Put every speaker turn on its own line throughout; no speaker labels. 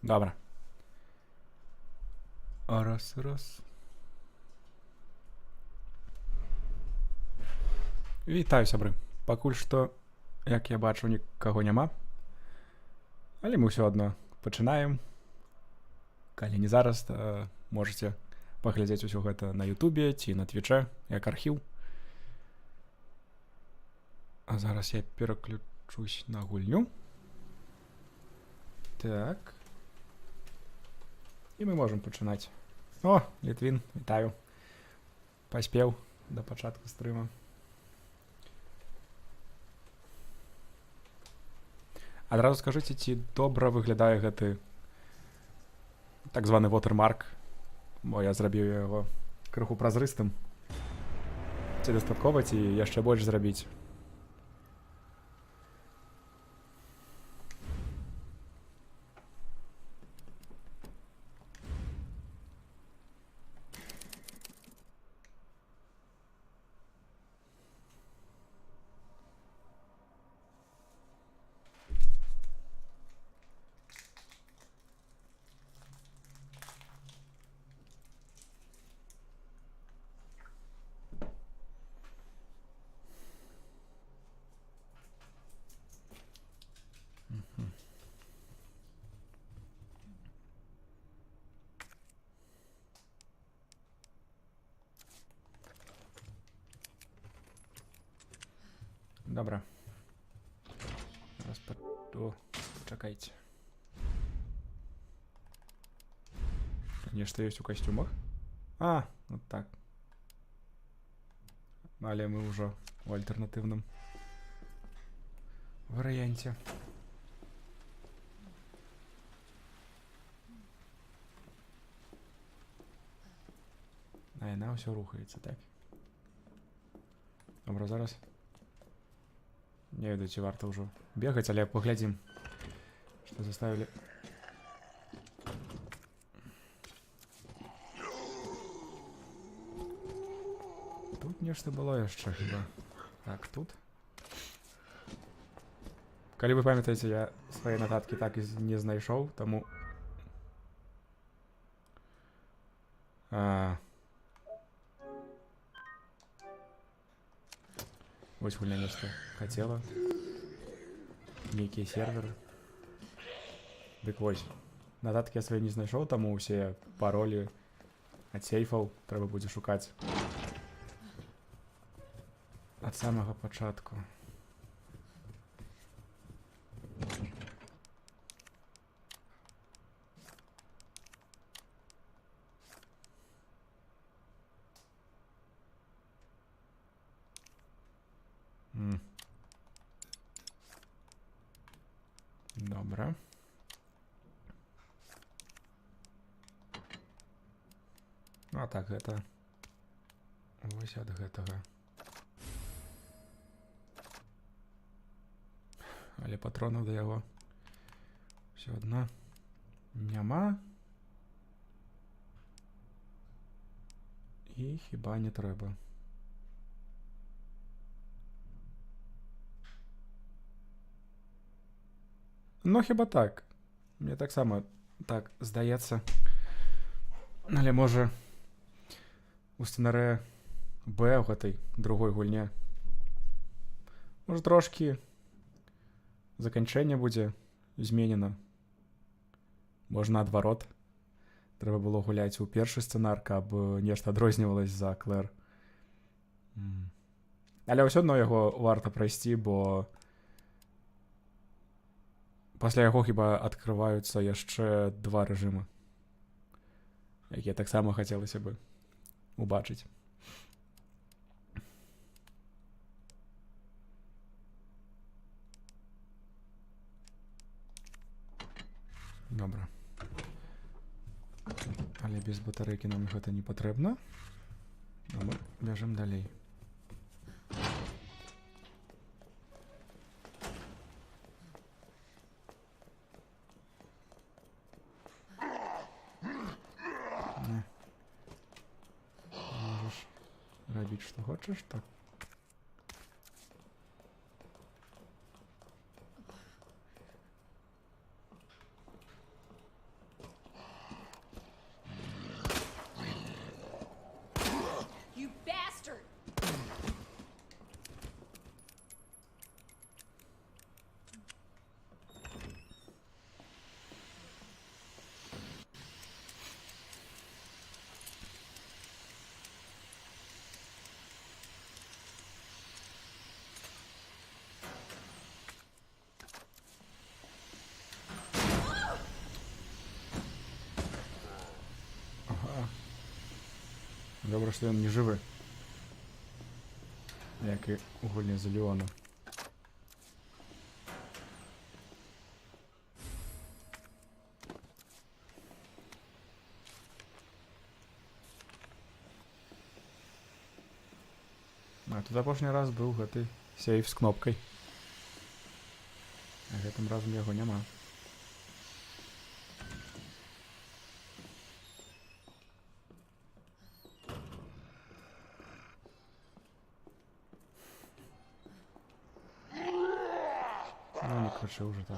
Добра. Раз. Вітаю, сябры. Пакуль што, як я бачу, нікаго няма. Але мы ўсё адно пачынаем. Калі не зараз, то можаце паглядзець усё гэта на Ютубе ці на Твічэ, як архіў. А зараз я пераключусь на гульню. Так. І мы можам пачынаць. О, Літвін, вітаю. Паспеў да пачатку стрыма. Адразу скажыце, ці добра выглядае гэты так званы watermark, бо я зрабіў яго крыху празрыстым. Ці дастаткова, ці яшчэ больш зрабіць? Добра. Зараз чакайце. Нешта ёсць у касцюмах? А, вот так. Але мы ўжо у альтэрнатыўным варыянце. А яна ўсё рухаецца, так? Добра, зараз. Не ведаю, ці варта ўжо бегаць, але паглядзім, што заставілі. Тут нешта было яшчэ, хіба. Так, тут. Калі вы памятаеце, я свае нататкі так і не знайшоў, таму... Вось гульня нешта хацела. Нейкія серверы. Дык вось. Нататкі я свае не знайшоў, таму ўсе паролі ад сейфаў трэба будзе шукаць ад самага пачатку. Добра. А так, гэта вось ад гэтага. Але патронаў да яго ўсё адно няма. І хіба не трэба. Ну, хіба так. Мне таксама так здаецца. Але можа у сцэнарэ Б ў гэтай другой гульне можа трошкі заканчэнне будзе зменена. Можа наадварот. Трэба было гуляць у першы сцэнар, каб нешта адрознівалася за Клэр. Але ўсё адно яго варта прайсці, бо пасля яго хіба адкрываюцца яшчэ 2 рэжымы, якія таксама хацелася бы убачыць. Добра. Але без батарэйкі нам гэта не патрэбна. А мы бяжым далей. Можаш рабіць, што хочаш, так. Добра, што ён не жывы. Як і у гульні за Леона. А тут апошні раз быў гэты сейф з кнопкай. А гэтым разам яго няма. Ну не крычы ўжо так.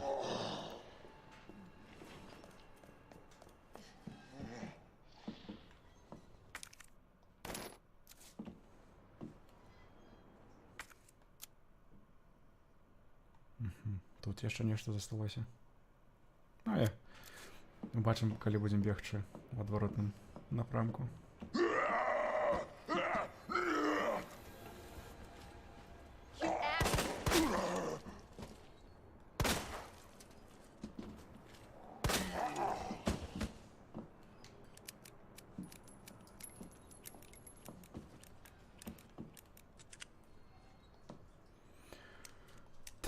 Тут яшчэ нешта засталося. А, убачым, калі будзем бегчы ў адваротным напрамку.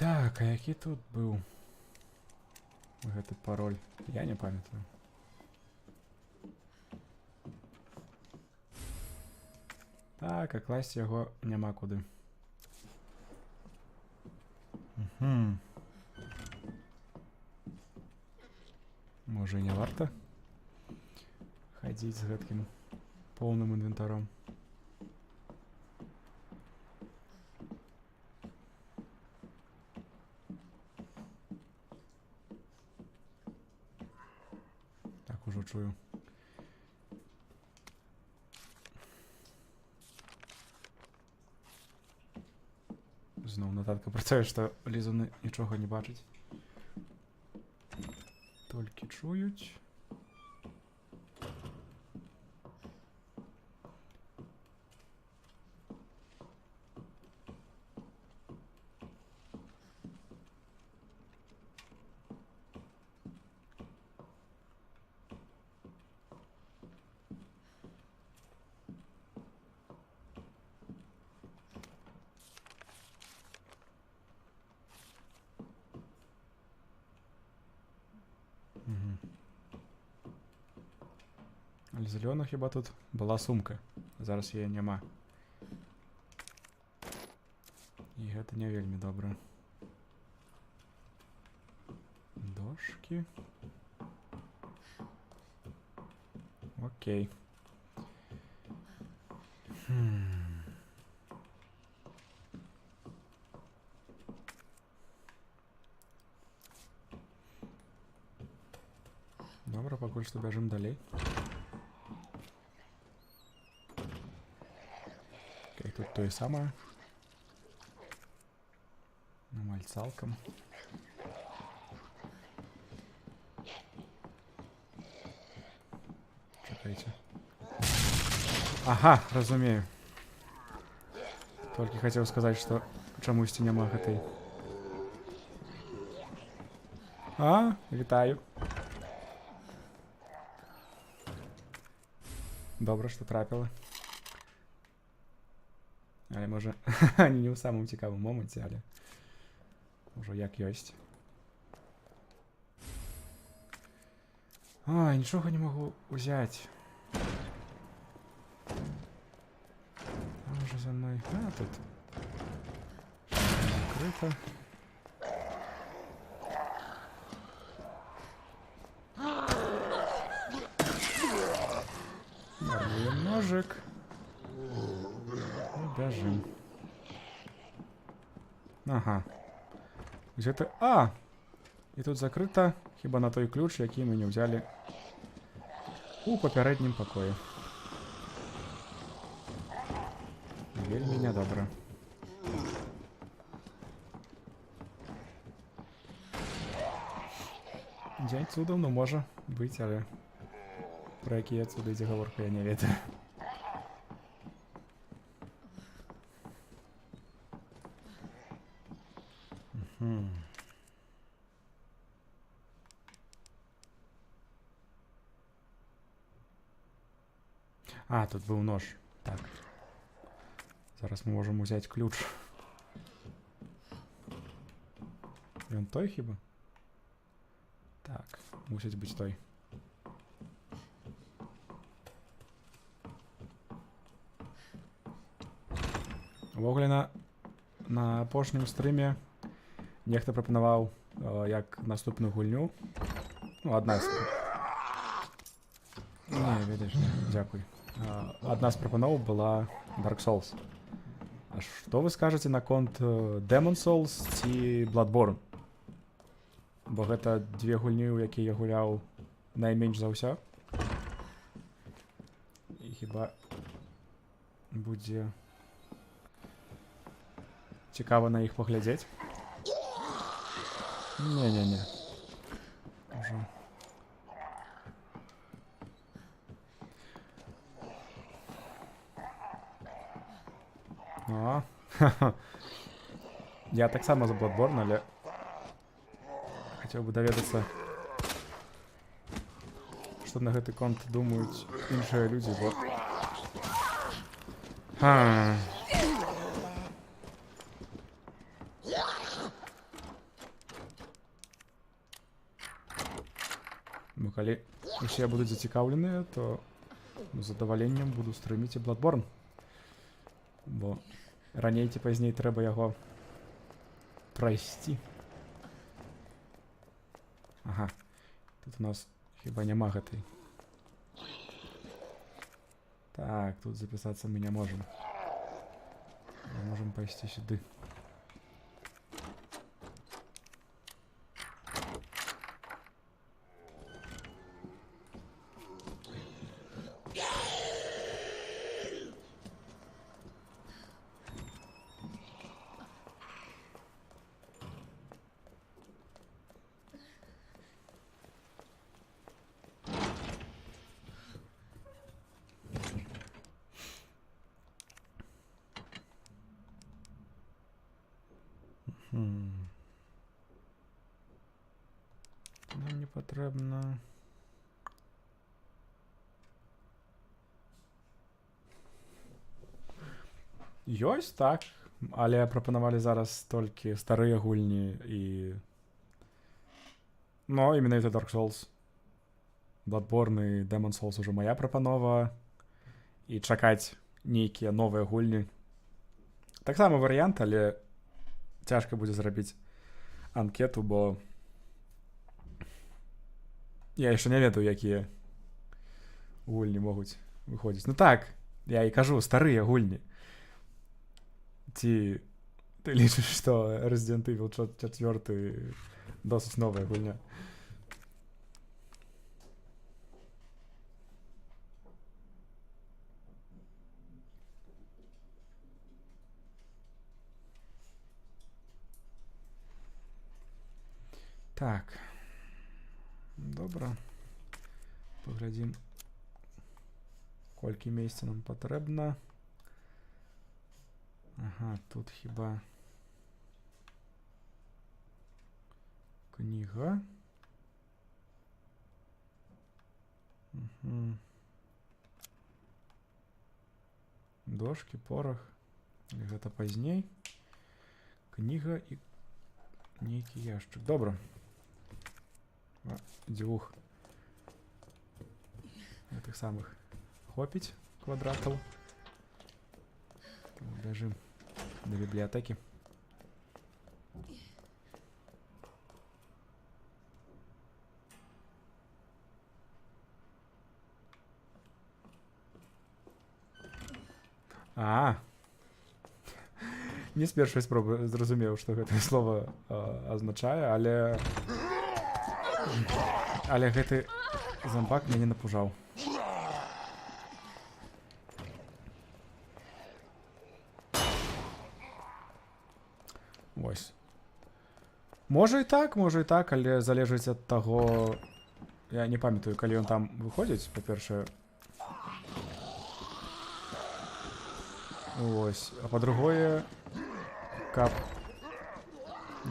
Так, а які тут быў гэты пароль? Я не памятаю. Так, а класці яго няма куды. Можа і не варта хадзіць з гэткім поўным інвентаром. Так ужо чую. Зноў нататка пра тое, што лізуны нічога не бачаць. Толькі чуюць. Але зелёна хіба тут была сумка. Зараз яе няма. І гэта не вельмі добра. Дошкі. Окей. Добра, пакуль што бяжым далей. Тут тое самае. Амаль цалкам. Чакайце. Ага, разумею. Толькі хацеў сказаць, што чамусьці няма гэтай. А, вітаю. Добра, што трапіла. Але, можа, не ў самым цікавым моманце, але ўжо як ёсць. Ой, нічога не магу ўзяць. Там уже за мной... А, тут... Закрыто. Даруем ножик. Бежим. Ага. Где-то... А! І тут закрыта. Хіба на той ключ, який ми не взяли у папярэднім пакоі. Вельмі нядобра. Дзень цудаў, ну можа быць, але пра якія цуды ідзе гаворка, я не ведаю. А, тут быў нож. Зараз мы можем взять ключ. Ён той хіба? Так, мусіць быць той. Увогуле на апошнім стрыме нехта прапанаваў як наступную гульню. Ну, адна з... Не, ведаеш, не, дзякуй. Адна з прапаноў была Dark Souls. А што вы скажаце наконт Demon Souls ці Bloodborne? Бо гэта две гульні, у якія я гуляў найменш за ўсё. І хіба будзе цікава на іх паглядзець? Не-не-не. Уже. О, я так само за Bloodborne, але хотел бы даведацца, што на гэты конт думаюць іншыя людзі, бо... Ну, калі усе будуць зацікаўленыя, то з задаваленнем буду стрыміць і Bloodborne. Бо раней ці пазней трэба яго прайсці. Ага, тут у нас хіба няма гэтай. Так, тут запісацца мы не можем. Мы можем пайсці сюды. Нам не патрэбна... Ёсць, так. Але прапанавалі зараз толькі старыя гульні і... Ну, і менавіта Dark Souls. Bloodborne і Demon Souls уже моя прапанова. І чакаць нейкія новыя гульні. Таксама варыянт, але цяжка будзе зрабіць анкету, бо я яшчэ не ведаю, якія гульні могуць выходзіць. Ну так, я і кажу, старыя гульні. Ці ты лічыш, што Resident Evil 4 досыць новая гульня? Так. Добра. Паглядзім, колькі месца нам патрэбна. Ага, тут хіба кніга. Дошкі, порах. Гэта пазней. Кніга і нейкі яшчык. Добра. Дзвюх гэтых самых хопіць квадратаў. Бяжым да бібліятэкі. Не з першай спробы зразумеў, што гэтае слова азначае, але гэты зомбак мяне напужаў. Вось. Можа і так, але залежыць ад таго... Я не памятаю, калі ён там выходзіць, па-першае. Вось. А па-другое, каб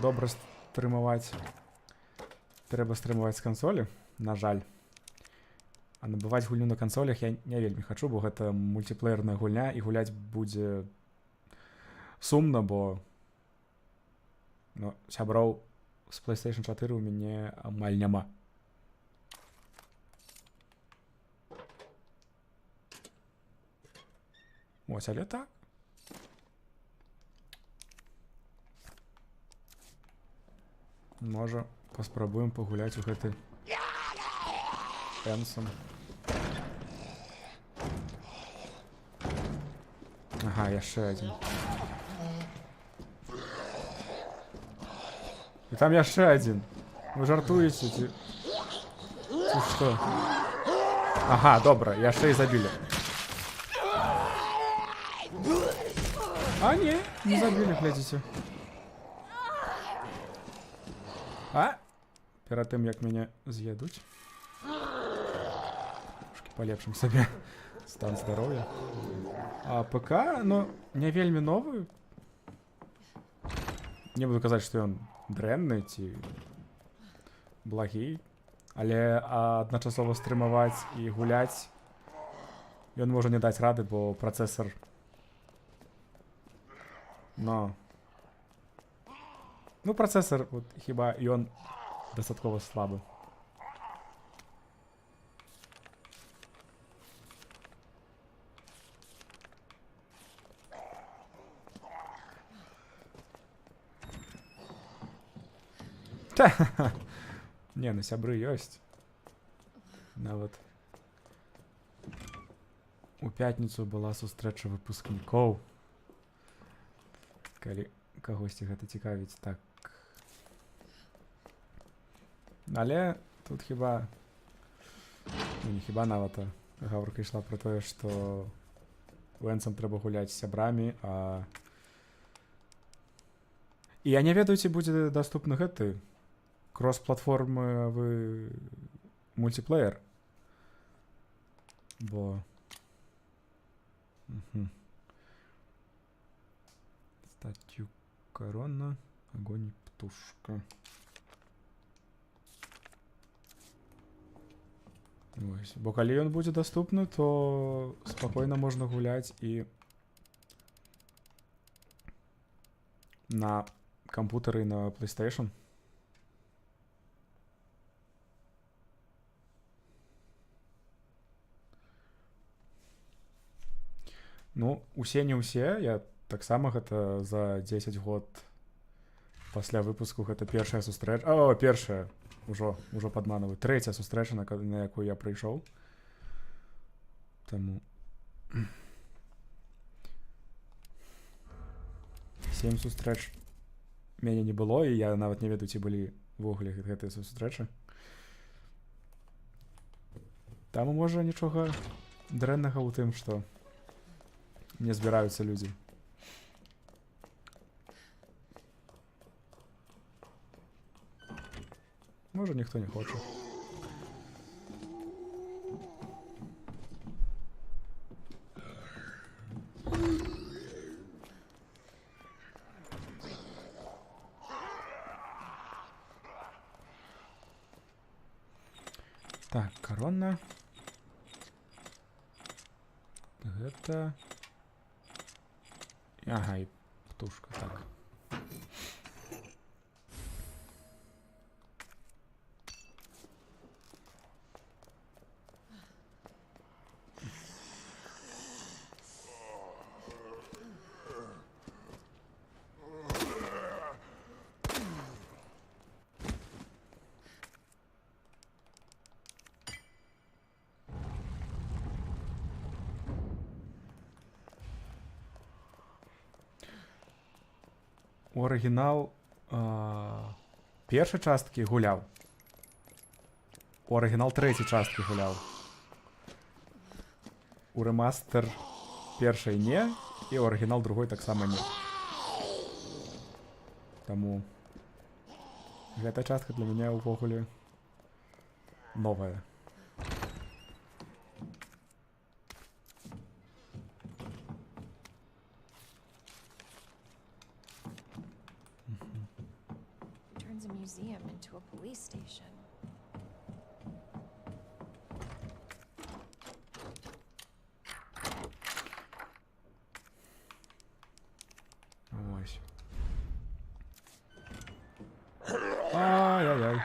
добра стрымаваць, трэба стрымаваць з кансолі, на жаль. А набываць гульню на кансолях я не вельмі хачу, бо гэта мультиплеерная гульня, і гуляць будзе сумна, бо ну, сяброў з PlayStation 4 у мяне амаль няма. Ось, але так. Можа, паспрабуем пагуляць у гэты Энсом. Ага, яшчэ адзін. І там яшчэ адзін. Вы жартуеце, ці што? Ага, добра, яшчэ і забілі. А, не забілі, глядзіце. А? Перад тым, як мяне з'едуць. Трошкі палепшым сабе стан здароўя. А ПК, ну, не вельмі новы. Не буду казаць, што ён дрэнны ці благі, але адначасова стрымаваць і гуляць ён можа не даць рады, бо працэсар, ну, працэсар, вот, хіба ён дастаткова слабы. Не, ну сябры ёсць. Нават у пятніцу была сустрэча выпускнікоў. Калі кагосьці гэта цікавіць, так. Але тут хіба, ну не хіба нават, гаворка ішла пра тое, што Энсам трэба гуляць з сябрамі, а... І я не ведаю, ці будзе даступны гэты крос-платформавы мультиплеер. Бо... Статью корона, огонь и птушка. Ось. Бо калі ён будзе даступны, то спакойна можна гуляць і на кампутары, на PlayStation. Ну, усе не ўсе, я таксама гэта за 10 год пасля выпуску гэта першая сустрэча, першая, ужо падманываю, трэцяя сустрэча, на якую я прыйшоў. Таму 7 сустрэч мяне не было, і я нават не ведаю, ці былі ввогуле гэтыя сустрэчы. Таму можа нічога дрэннага ў тым, што не збіраюцца людзі. Можа, ніхто не хоча. Так, корона. Гэта... Ага, і птушка, так. У арыгінал першай часткі гуляў. У арыгінал трэцяй часткі гуляў. У рэмастер першай не, і ў арыгінал другой таксама не. Таму гэта частка для мяне ўвогуле новая.
Museum into a police station.
Ось. Ай-яй-яй.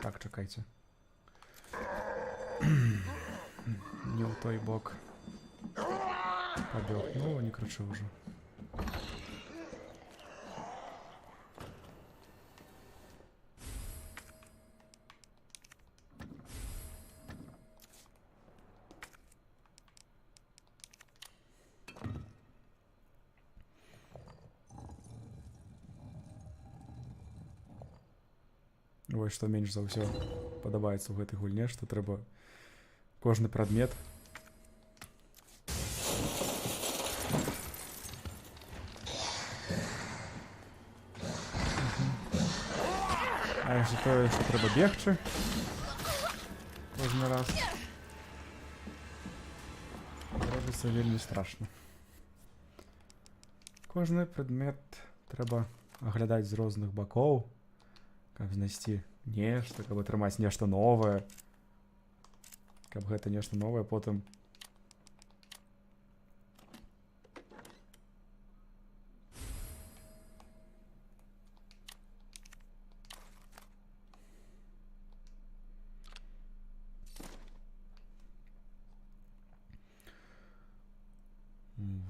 Так, чекайте. Не в той бок. Побег. Ну, не кричу уже. Ось што менш за ўсё падабаецца ў гэтай гульне, што трэба кожны прадмет а яшчэ тое, што трэба бегчы кожны раз. Робіцца вельмі страшна. Кожны прадмет трэба аглядаць з розных бакоў, каб знайсці нешта, каб атрымаць нешта новае. Каб гэта нешта новае потым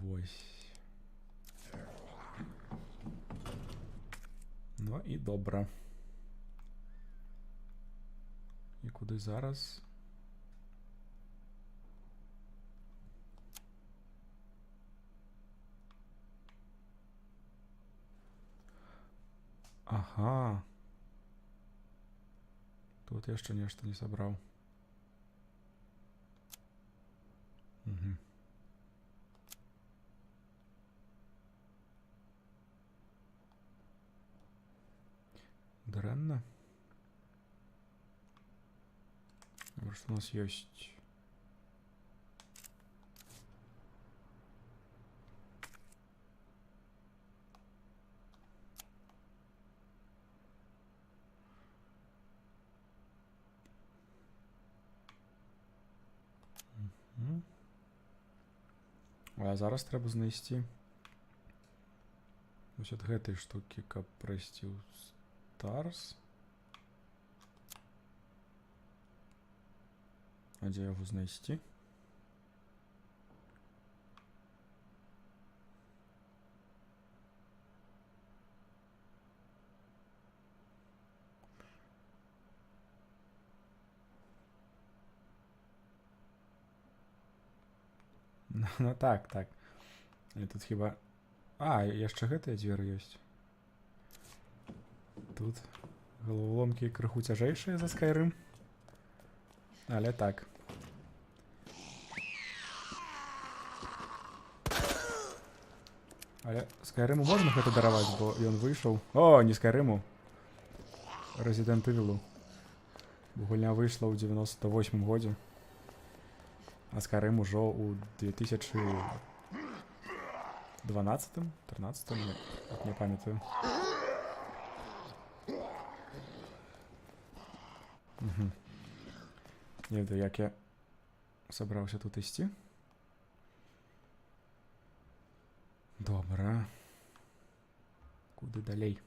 вось. Ну і добра. І куди зараз? Ага. Тут я ще нешта не сабраў. Угу. Дрэнна. Может, у нас есть... А зараз трэба знайсці вось ад гэтай штукі, каб прайсці ў Старс. А дзе яго знайсці? Ну так, так. І тут хіба... А, яшчэ гэтыя дзверы ёсць. Тут галаволомкі крыху цяжэйшыя за Skyrim. Але так. Але Skyrimу можна гэта дараваць, бо ён выйшаў... О, не Skyrimу. Resident Evil. Гульня выйшла ў 98 годзе. А Skyrim ужо ў 2012-13, не памятаю. Угу. Не ведаю, як я сабраўся тут ісці. Добра. Куды далей?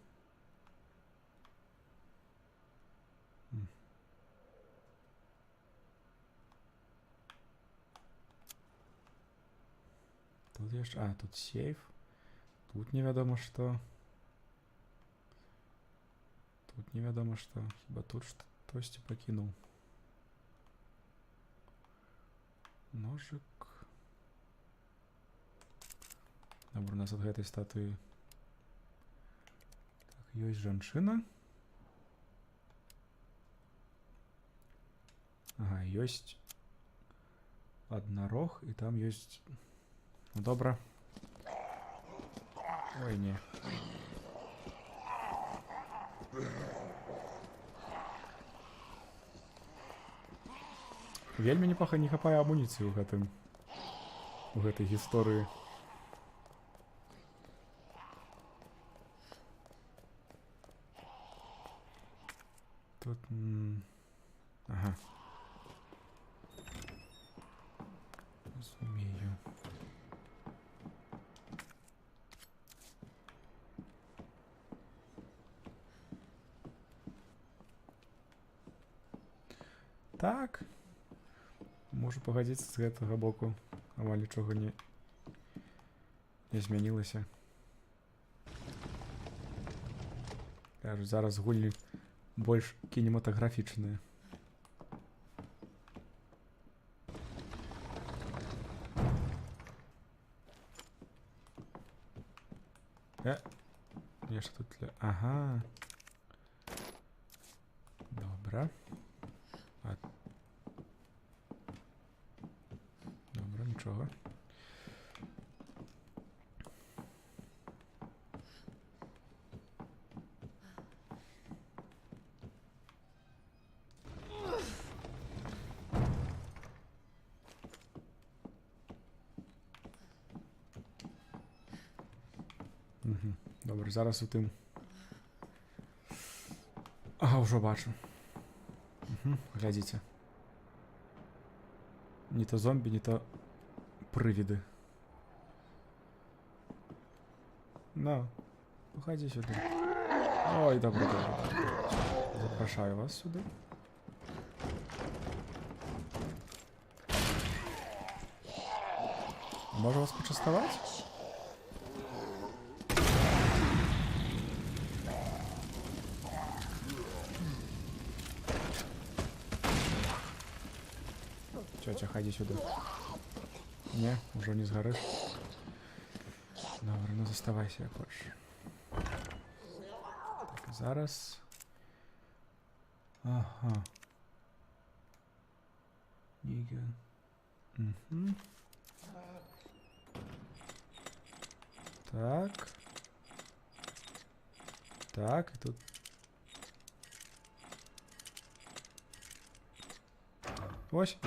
Тут яшчэ... А, тут сейф. Тут невядома што. Тут невядома што. Хіба тут штосьці пакінуў. Ножик. Добра, у нас ад гэтай статуі так, ёсць жанчына. Ага, ёсць аднарог, і там ёсць... Ну, добра. Ой, не. Вельмі не хапае амуніцыі ў гэтым... у гэтай гісторыі. Тут... Ага. Розумію. Так. Можу пагадзіцца з гэтага боку. Амаль нічога не змянілася. Кажу, зараз гульні больш кінематаграфічныя. Нешта тут для... Ага. Добра. Добра, нічога. Угу. Добре, зараз у тим. Ага, вже бачу. Угу. Глядите. Не то зомбі, не то привиди. Ну, уходи сюди. Ой, добре, добре. Запрошаю вас сюди. Можу вас почастувати? Тетя, ходи сюда. Не, уже не сгоришь. Добре, ну заставайся, як хочеш. Так, зараз. Ага. Ніга. Угу. Так. Так, і тут. Ось.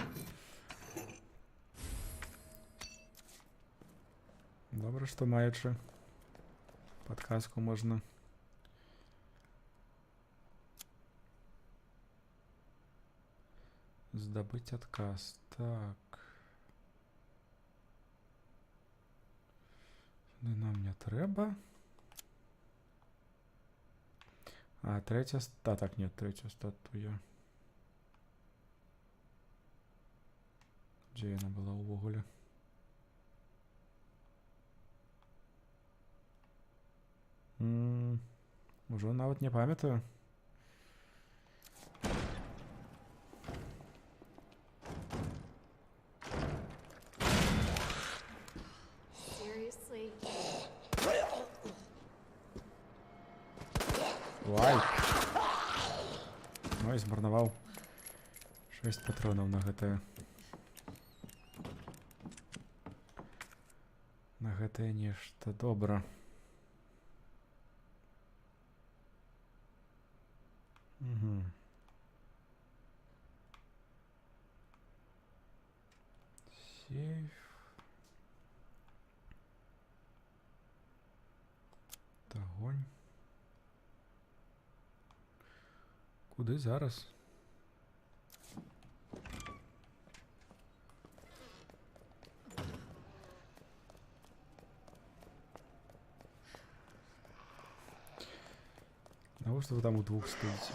Добре, що маючи подказку можна. Здобыть отказ. Так. Сюди нам не треба. А, третя... Та, так, нет, третя статуя. Де вона була увогуле? Уже навіть не пам'ятаю.
Seriously?
Вай! Ой, змарнував 6 патронів на ГТ. На ГТ нечто добре. Угу. Сейф. Огонь. Куди зараз? Навіщо ви там удвох стоїте?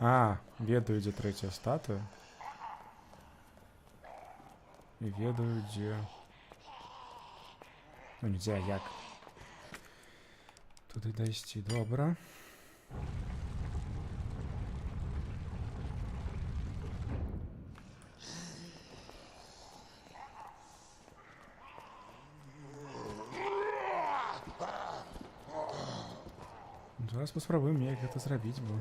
А, ведаю, дзе трэцяя статуя. І ведаю, дзе... Ну, нельзя, як. Туди дайсці, добра. Зараз паспрабуем як гэта зрабіць, бо...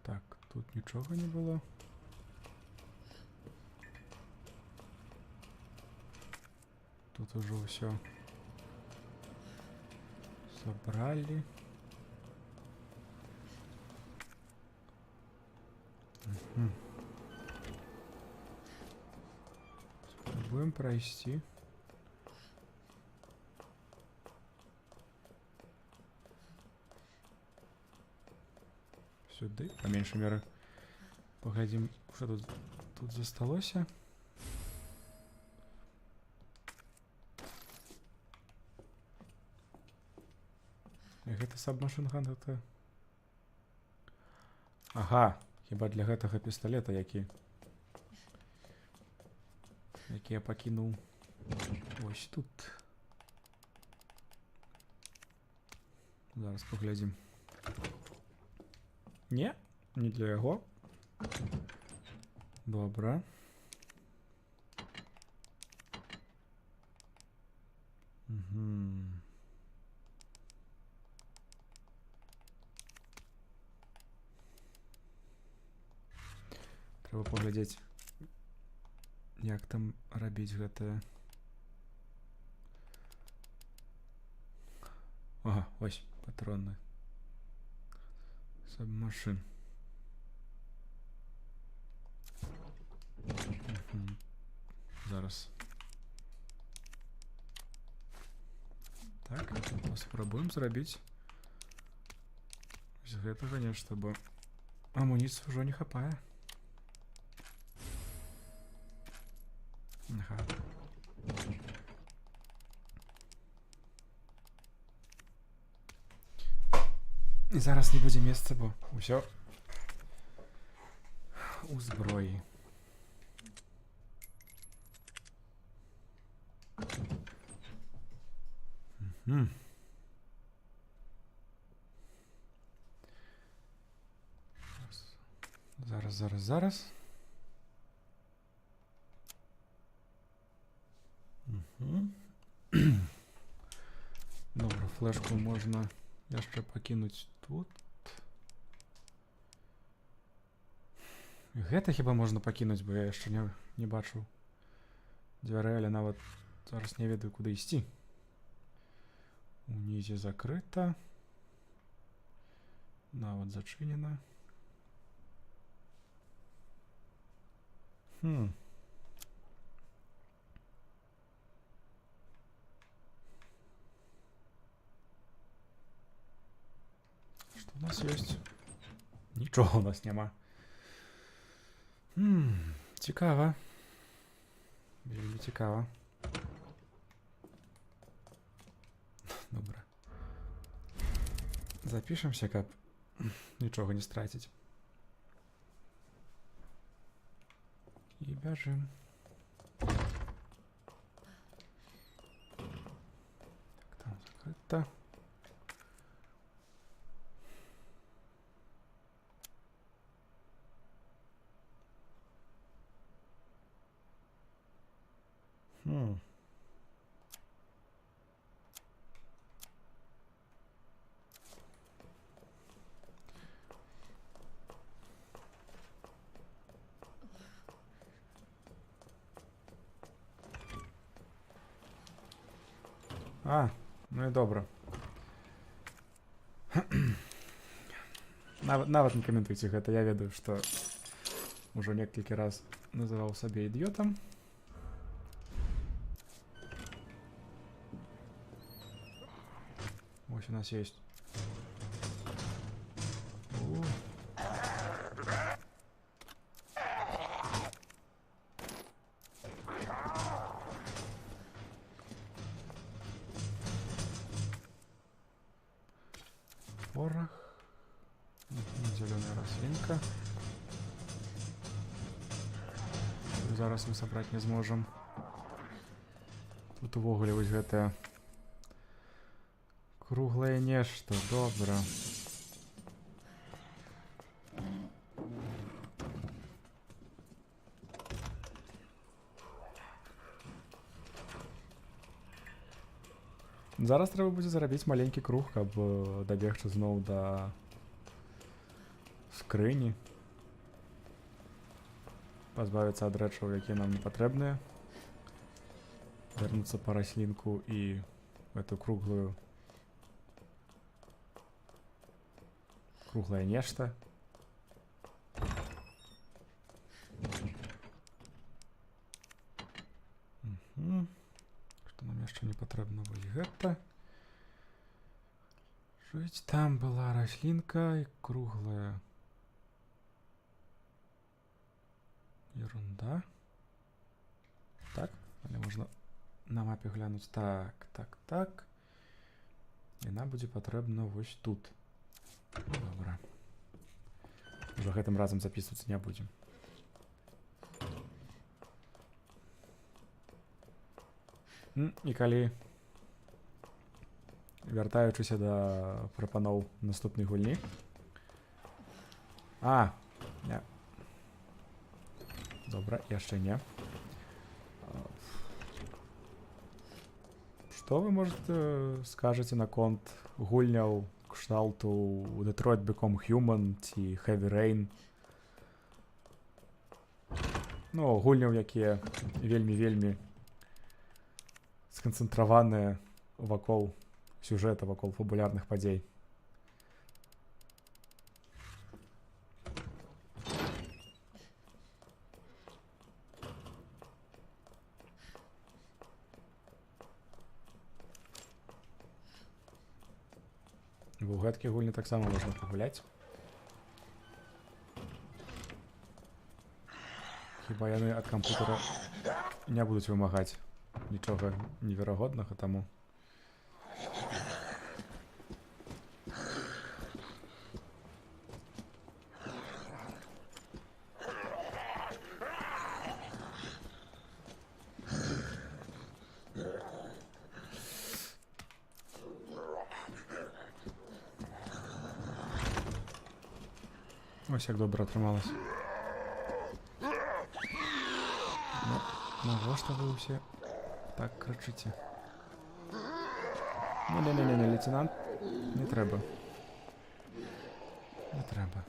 Так, тут нічога не было. Тут уже все Забрали. Мгм. Спробуем пройти. Сюда, по меньшей мере. Погодим, что тут засталося. Гэта сабмашынган, гэта... Ага, хіба для гэтага пісталета, які я пакінуў ось тут. Зараз паглядзім. Не, не для яго. Добра. Трэба паглядзець, як там рабіць гэтае. Ага, ось, патроны. Сабмашын. Зараз. Так, паспрабуем зрабіць з гэтага нешта, бо амуніцыі ўжо не хапае. Ага. І зараз не будзе месца, бо ўсё у зброі. Зараз. Добре, флешку можна яшчэ пакінуць тут. Гэта хіба можна пакінуць, бо я яшчэ не бачыў дзвярэй, але нават зараз не ведаю, куды ісці. Унізе закрыта. Нават зачынена. Что у нас есть? Нічого у нас нема. Цікаво. Вельмі цікаво. Добре. Запишемся, каб нічого не страціць. І бяжым. Так, там закрыто. А, ну і добре. Нават не каментуйце гэта, я ведаю, што ўжо некалькі раз называў сабе ідыётам. Ось у нас есть. Порох. Зеленая рослинка. Зараз мы собрать не зможем. Тут увогуле вось гэтае круглае нешта, добра. Зараз трэба будзе зарабіць маленькі круг, каб дабегчы зноў да скрыні. Пазбавіцца ад рэчаў, якія нам не патрэбныя. Вярнуцца па раслінку і гэту круглую круглае нешта. Што нам яшчэ не патрэбна, вось гэта. Жыць, там была раслінка і круглая ерунда. Так, але можна на мапе глянуць. Так, так, так. Яна будзе патрэбна вось тут. Добра. Уже гэтым разам записывацца не будзем. І калі, вяртаючыся да прапаноў наступнай гульні. Не. Добра, яшчэ не. Што вы, можете, скажаце наконт гульняў кшталту Detroit Become Human ці Heavy Rain? Ну, гульняў, якія вельмі сканцэнтраваныя вакол сюжэта, вакол папулярных падзей. У гэткія гульні таксама можна пагуляць. Хіба яны ад кампутера не будуць вымагаць нічога неверагоднага, таму. Ось як добра атрымалася. Ну, навошта вы ўсе так крычыце? Не, лейтенант, не трэба. Не трэба.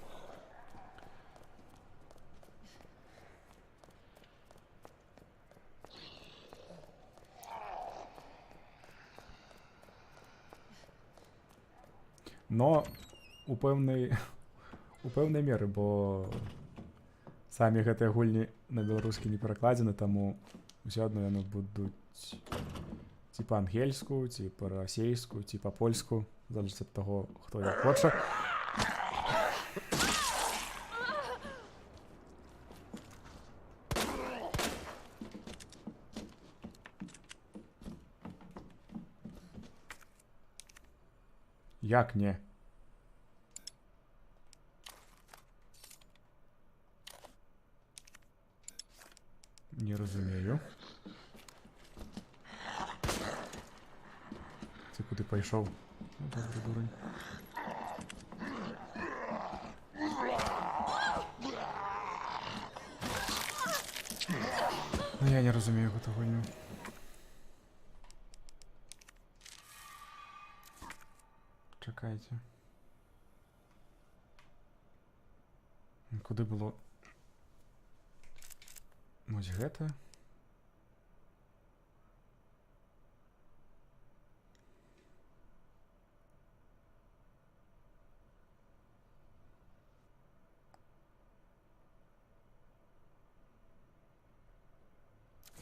Но у пэўнай меры, бо самі гэтыя гульні на беларускі не перакладзены, таму ўсё адно яны будуць ці па-ангельску, ці па-расейску, ці па-польску, залежыць ад таго, хто як хоча. Як не? Не разумею. Ты куды пайшоў? Ну, добрый дурень. Ну, я не разумею гэту гульню. Чакайце. Куды было? Вось гэта.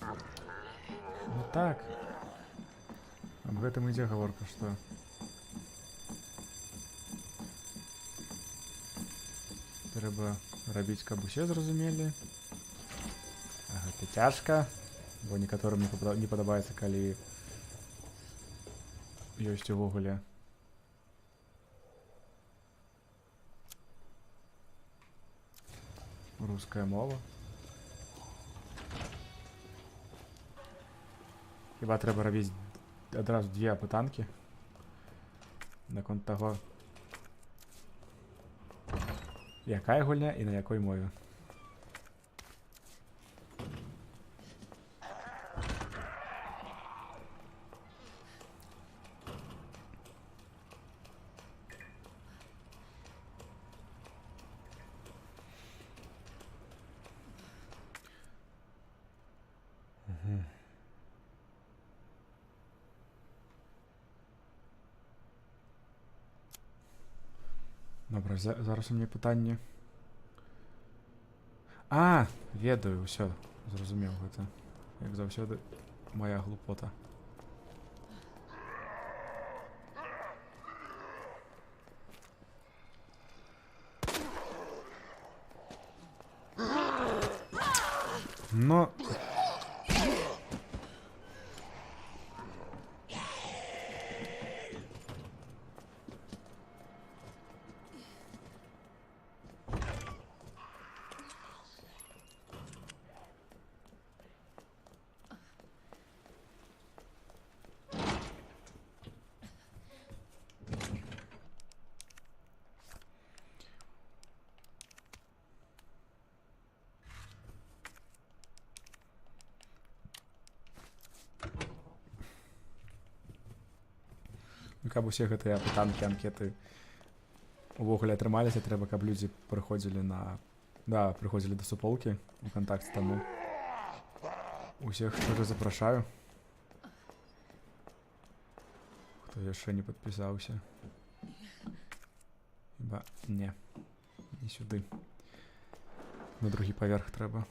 Ну так. Аб гэтым ідзе гаворка, што трэба рабіць, каб усе зразумелі. А гэта цяжка, бо некаторым не падабаецца, калі ёсць увогуле руская мова. Хіба трэба рабіць адразу две апытанкі наконт таго, якая гульня і на якой мове. Добра, зараз у мяне пытанне. А, ведаю, ўсё, зразумеў гэта. Як заўсёды, моя глупота. Но... Каб усе гэтыя пытанкі, анкеты увогуле атрымаліся, трэба, каб людзі прыходзілі на... Да, прыходзілі да суполкі у кантакт, таму усіх шчыра запрашаю. Хто яшчэ не падпісаўся. Хіба не сюды. На другі паверх трэба.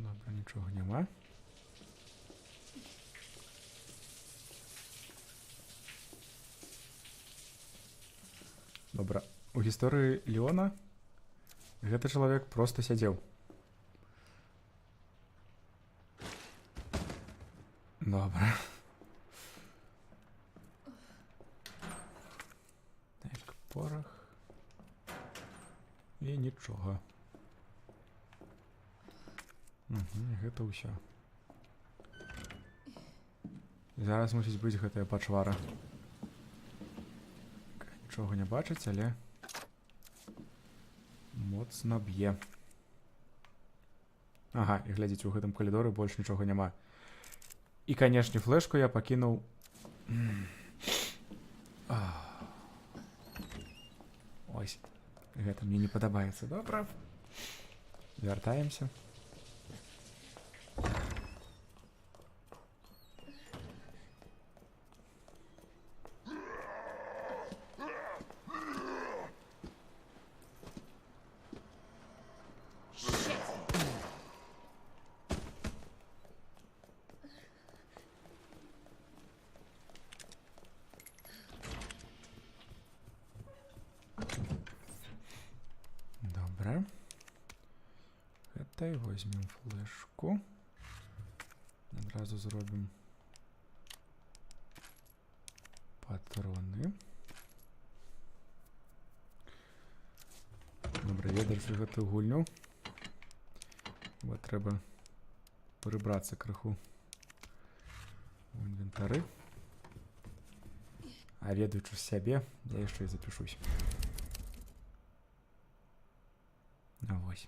Добра, нічога няма. Добра. У гісторыі Леона гэты чалавек проста сядзеў. Добра. Так, порах. І нічога. Гэта ўсё. Зараз мусіць быць гэтая пачвара. Нічога не бачыць, але моцна б'е. Ага, і глядзіце, у гэтым калідоры больш нічога няма. І, канешне, флешку я пакінуў... Ось. Гэта мне не падабаецца. Добра. Вяртаемся. Добра. Гэтай возьмем флешку. Адразу зробім патроны. Добра, ведаючы гэтую гульню, вот трэба прыбрацца крыху у інвентары. А ведаючы сябе, я яшчэ і запішусь. Вось.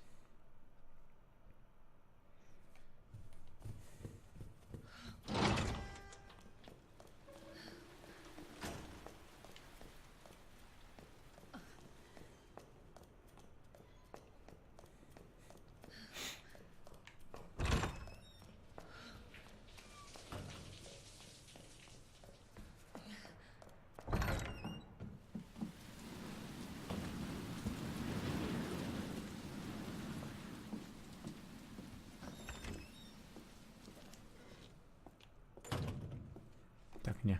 Так, не.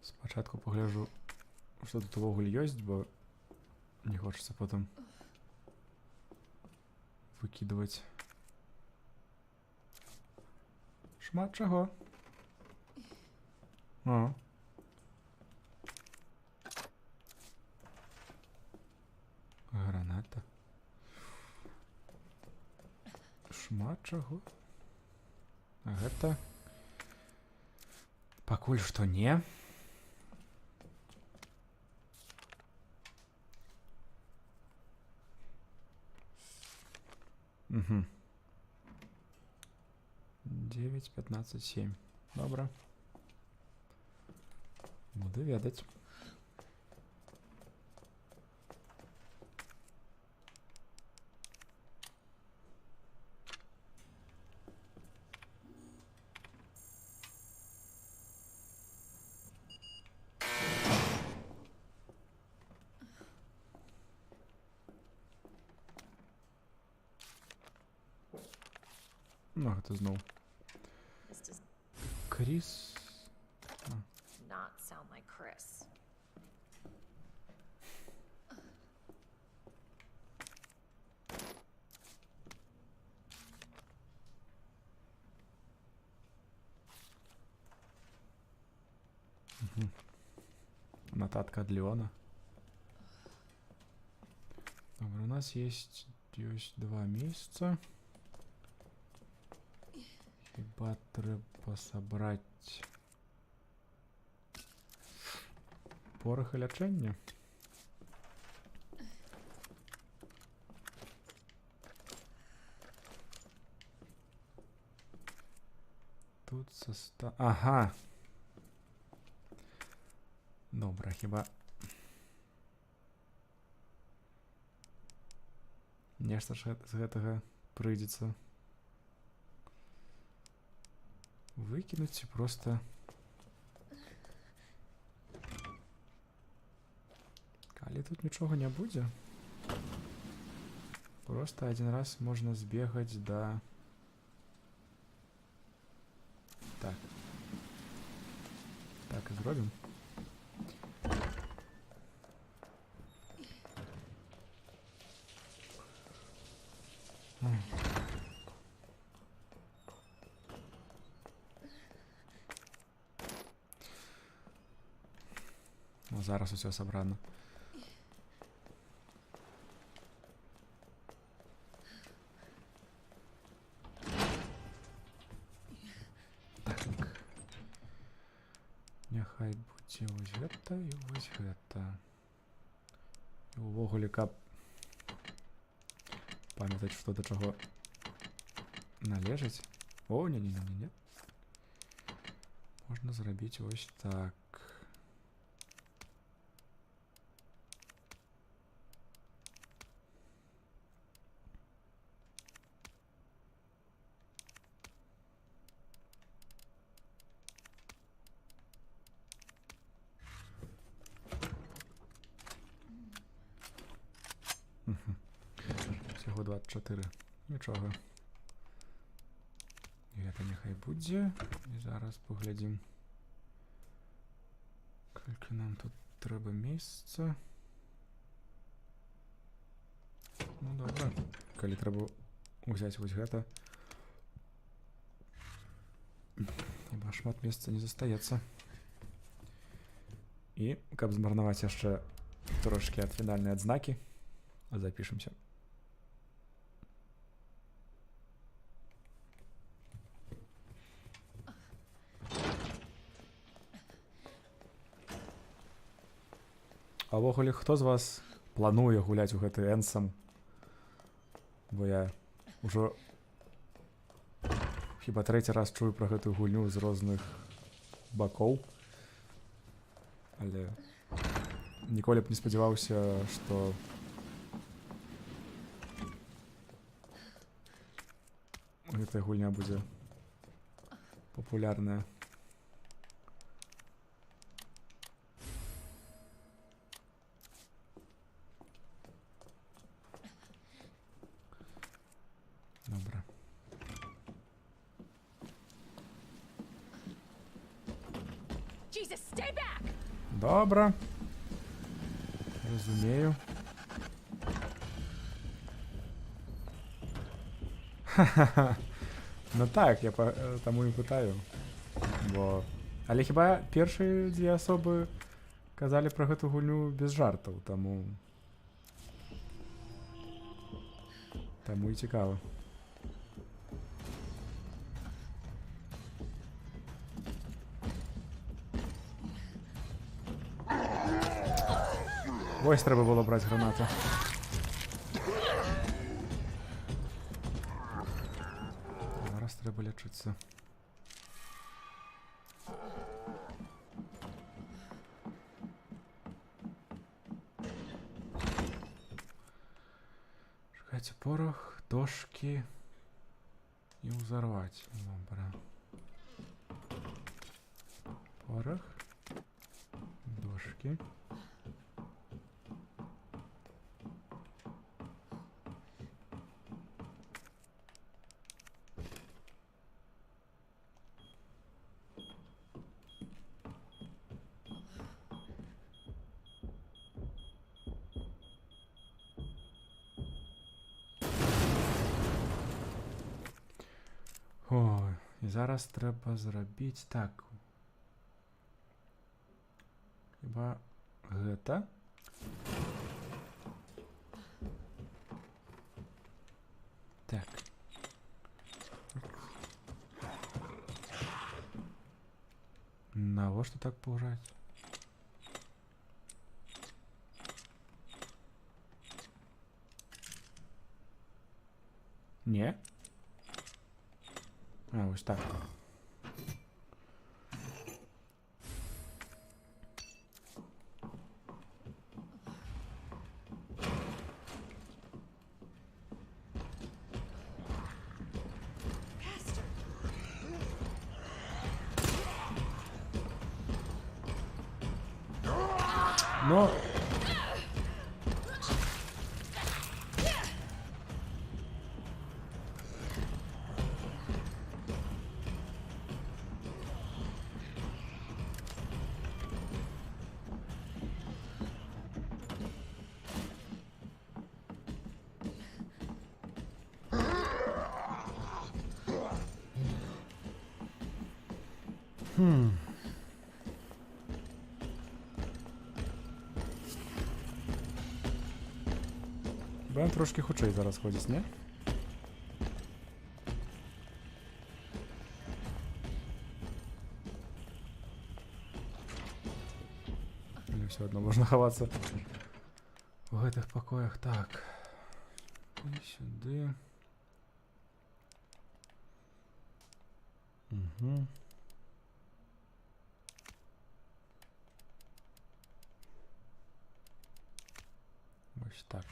Спачатку пагляджу, што тут увогуле ёсць, бо не хочацца потым выкідваць шмат чаго. О. Граната. Шмат чаго. А гэта... Пакуль што не. Угу. 9, 15, 7. Добра. Буду ведаць. Ну, гэта зноў.
This does
Кріс.
not sound like Chris.
Нотатка от Леона. Добре, у нас есть 2 месяца. Хіба треба собрать порох і лячэння? Тут Ага. Добре, хіба нешта ж з гэтага прыйдзецца выкінуць ці проста калі тут нічога не будзе, просто один раз можна збегаць да так і зробім. Ну, зараз усё сабрана. Так. Няхай будзе вось гэта і вось гэта. І увогуле, каб памятаць, што да чаго належыць. О, не-не-не-не. Можна зрабіць вось так. Всього 24. Нічого. І гэта няхай будзе. І зараз поглядзім. Колькі нам тут трэба месяца. Ну, добра. Калі трэба ўзяць вось гэта. Хіба шмат месяца не застаецца. І, каб змарнаваць яшчэ трошкі ад фінальнай адзнакі, запішемся. А ўвогуле, хто з вас плануе гуляць у гэты Энсам? Бо я ўжо хіба 3-й раз чую пра гэтую гульню з розных бакоў. Але ніколі б не спадзяваўся, што гэтая гульня будзе папулярная. Добре.
Jesus, stay back!
Добре. Розумію. Ха-ха-ха. Ну так, я таму і пытаю. Бо... Але хіба першыя 2 асобы казалі пра гэту гульню без жартаў, таму... Таму і цікава. Ось треба було брати гранату. Зараз треба лічитися. Шукайте порох, дошки і взорвать. Добре. Порох, дошки. зараз трэба зрабіць так. Хіба гэта? Так. Навошта так паўжаць? Не? А, вось так. Но... Бо трошки хутчэй зараз ходзіць, не? Или все одно можна хавацца в гэтых пакоях. Так. І сюды. Угу. Ось так.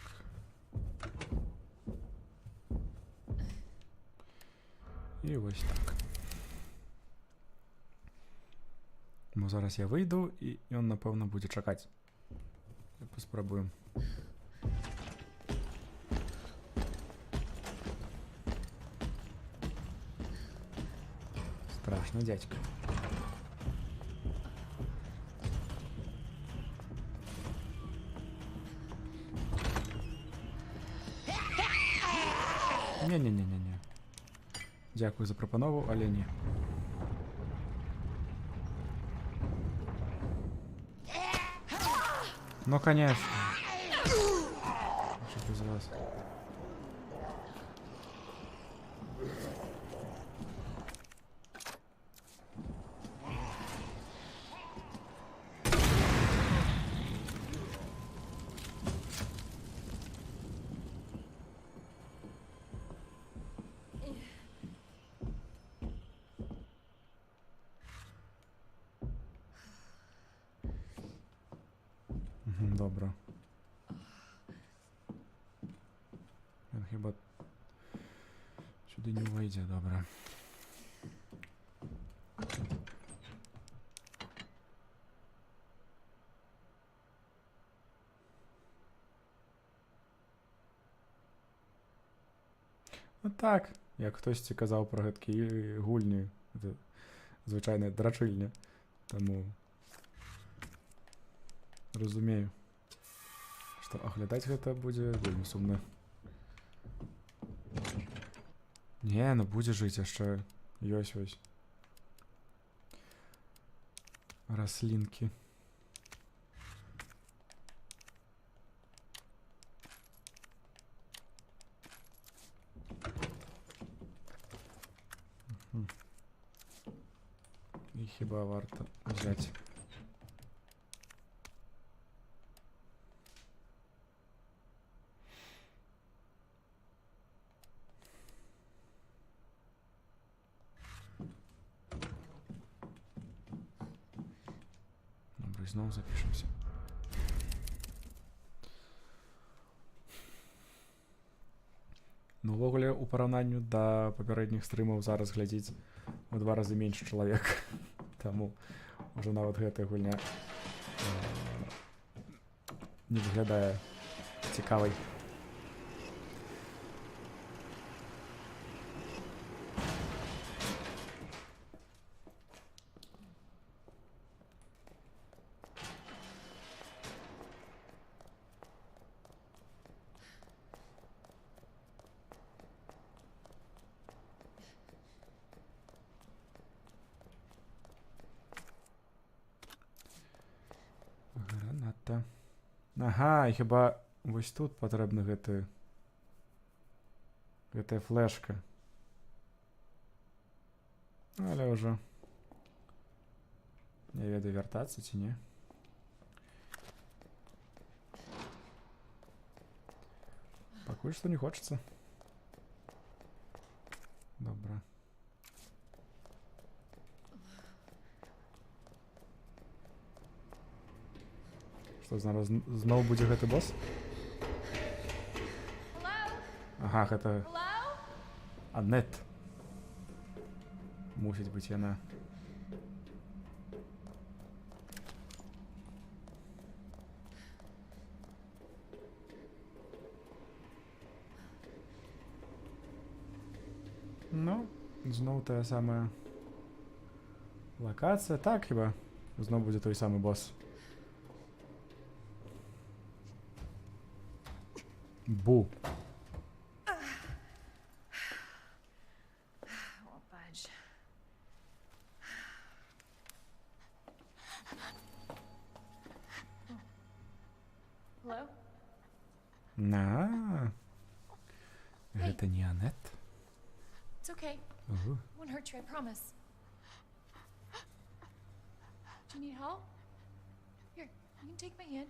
І ось так. Бо зараз я вийду, і він, напевно, буде чекати. Поспробуємо. Страшно, дядько. Не-не-не-не-не. Дякую за пропанову, але ні. Ну, конечно. Что без вас? Добре. Він хіба сюди не вийде, добре. Ну так, як хтось казав про гэткі гульні, це звичайне драчильня, тому розумію, што аглядаць гэта будзе вельмі сумна. Не, ну будзе жыць яшчэ. Ёсць ось. Раслінкі. І хіба варта взяти. Добре, знову запишемося. Ну, увогуле, у параўнанню да папярэдніх стрымаў зараз глядзіць у 2 разы менш чалавек. Таму ўжо нават гэтая гульня не выглядае цікавай. Та-та-та. Ага, і хіба ось тут патрэбна гэтая флешка. Але ўжо не ведаю, вяртацца ці не. Пакуль што не хочацца. Добра. Што зараз зноў будзе гэты босс? Ага, гэта Анет. Мусіць быць яна. Ну, зноў тая самая лакацыя. Так, хіба зноў будзе той самы босс. Бу.
Won't budge. Hello?
На. Гэта не Анет.
It's okay.
Угу.
Won't hurt you, I promise. Do you need help? Here, you can take my hand.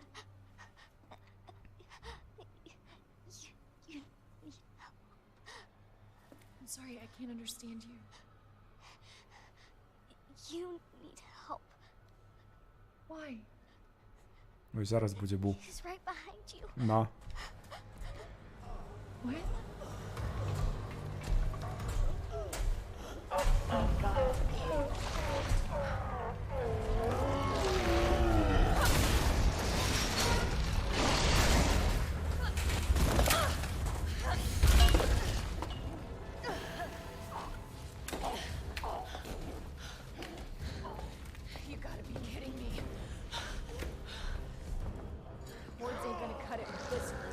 I'm sorry, I can't understand you.
You need help.
Why?
Ось зараз будзе Бу.
He's right behind you.
На.
What? You gotta be kidding me. Words ain't gonna cut it with this group.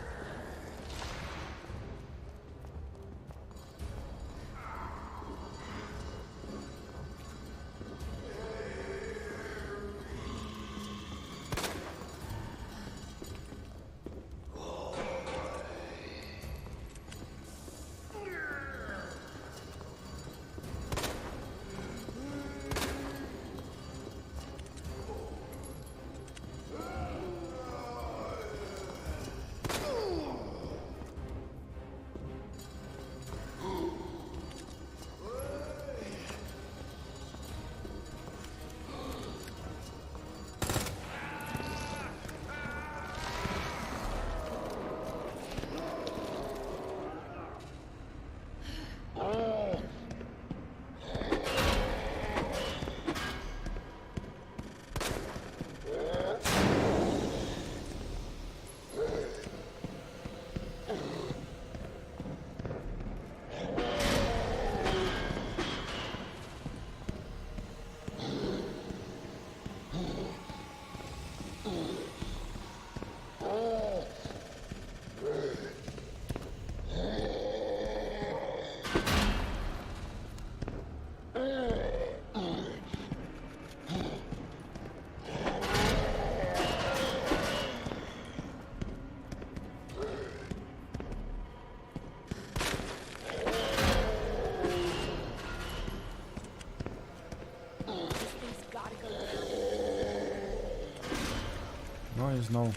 Ну і зноў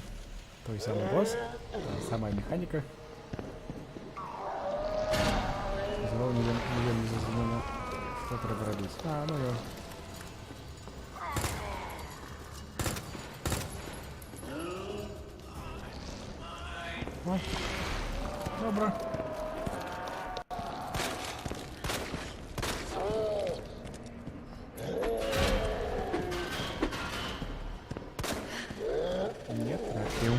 той самы босс, самая механіка. Зноў не вельмі зразумела, што трэба рабіць. А, ну я. О, добра. Не трапіў.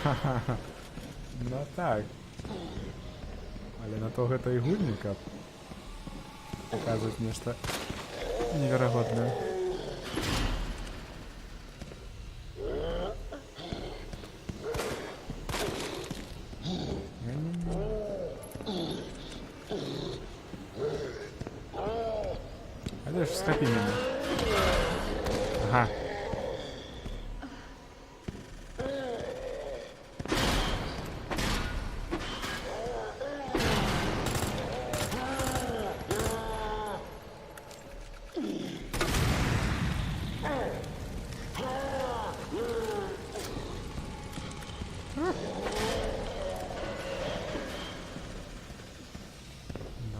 Ха-ха-ха. Ну так. Але на то гэта і гульні, каб паказваць нешта неверагоднае. Це ж скапіння. Ага.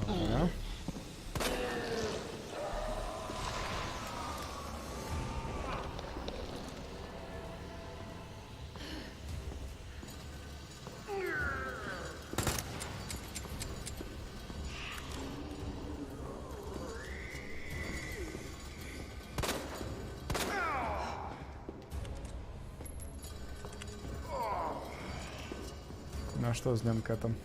Добре. Ну а что с днем Кэтом?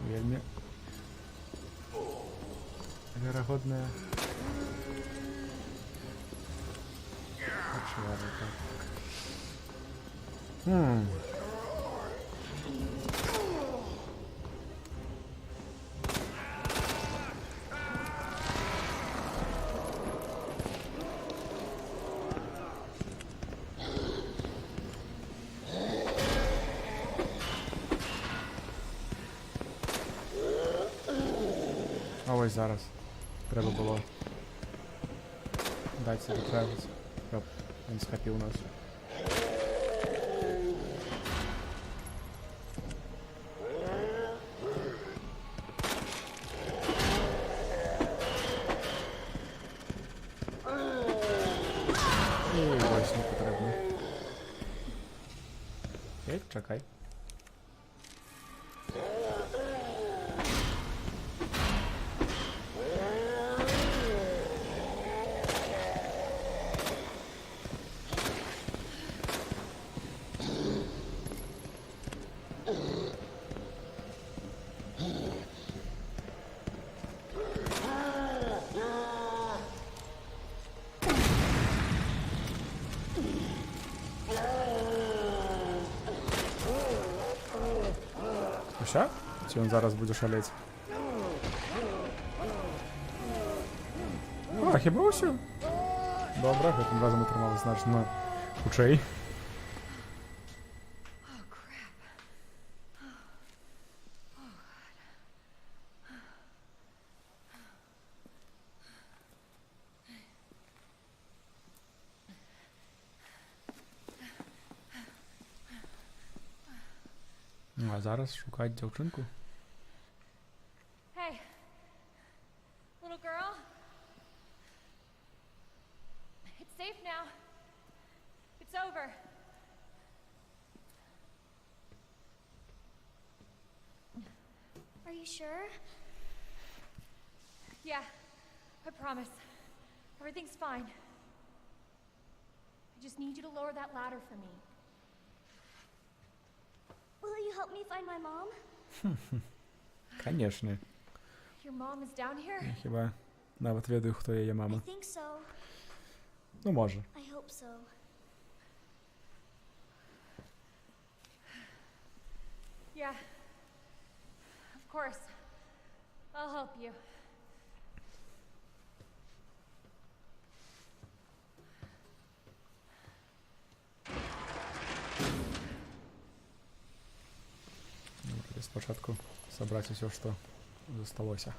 Вельми вероятная. А ось зараз. Треба було дати собі Тревіс, щоб він схопив нас. І ось не потрібно. Окей, чекай. Все? Чи він зараз буде шалеть? А, хіба все? Добре, гэтым разом атрымалось значно хутчэй. Ну, а зараз шукаць дзяўчынку.
Hey, little girl. It's safe now. It's over.
Are you sure?
Yeah, I promise. Everything's fine. I just need you to lower that ladder for me.
Will you help me find my mom?
Конечно.
Your mom is down here?
Я хіба нават ведаю, хто яе
I
мама.
think so.
Ну, можа.
I hope so.
Yeah. Of course. I'll help you.
Ну, спочатку сабраць усё, што засталося.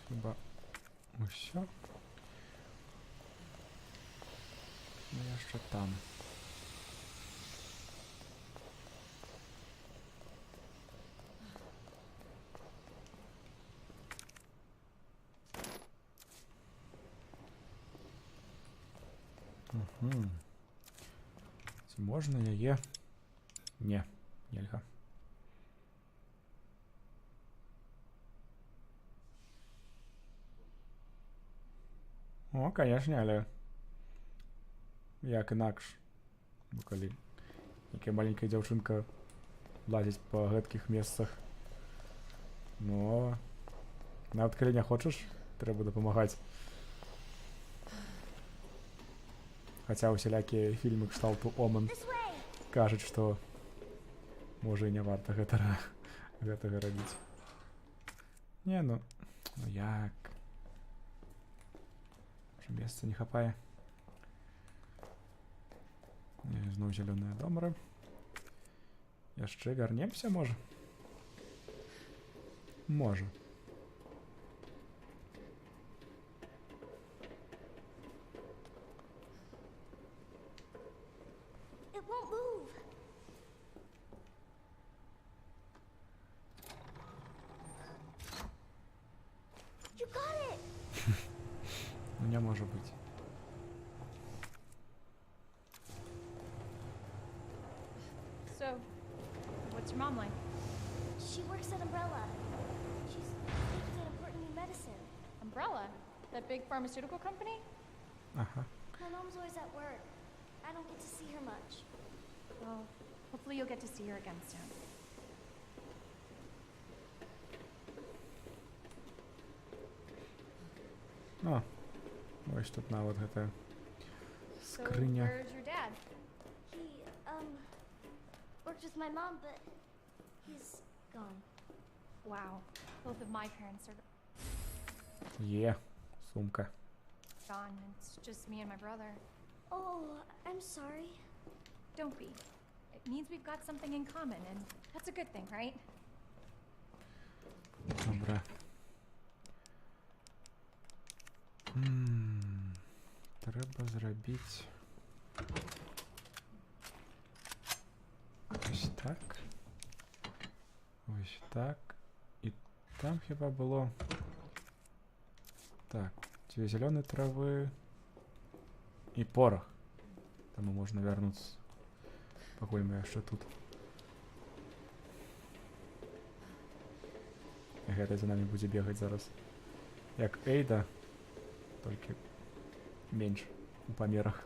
Хіба усё? Ну, яшчэ там. Ці можна яе? Не, нельга. О, канешне, але як інакш. Бо калі некая маленькая дзяўчынка лазіць па гэткіх месцах. Ну, нават калі не хочаш, трэба дапамагаць. Хаця усялякія фільмы кшталту Оман
This way!
кажуць, што можа і не варта гэтага рабіць. Не, ну як? Можа месца не хапае. Зноў зялёныя домры. Яшчэ вярнемся, можа? Можа.
It won't move. You got it!
Ну не можа быць.
So, what's your mom like?
She works at Umbrella. She's making an important new medicine.
Umbrella? That big pharmaceutical company?
Ага.
My mom's always at work. I don't get to see her much.
Well, hopefully you'll get to see her again soon.
О, ось тут нават гэта
So,
скрыня.
where's your dad?
He, worked with my mom, but he's gone.
Wow, both of my parents are
Є, сумка.
gone. It's just me and my brother.
Oh, I'm sorry.
Don't be. It means we've got something in common, and that's a good thing, right?
Добре. Треба зробити ось так. Ось так. І там хіба було. Так, 2 зеленые травы и порох. Тому можна вернуться. Покуль ми ще тут. Гэта за нами будзе бегаць зараз. Як Эйда, толькі менш у памерах.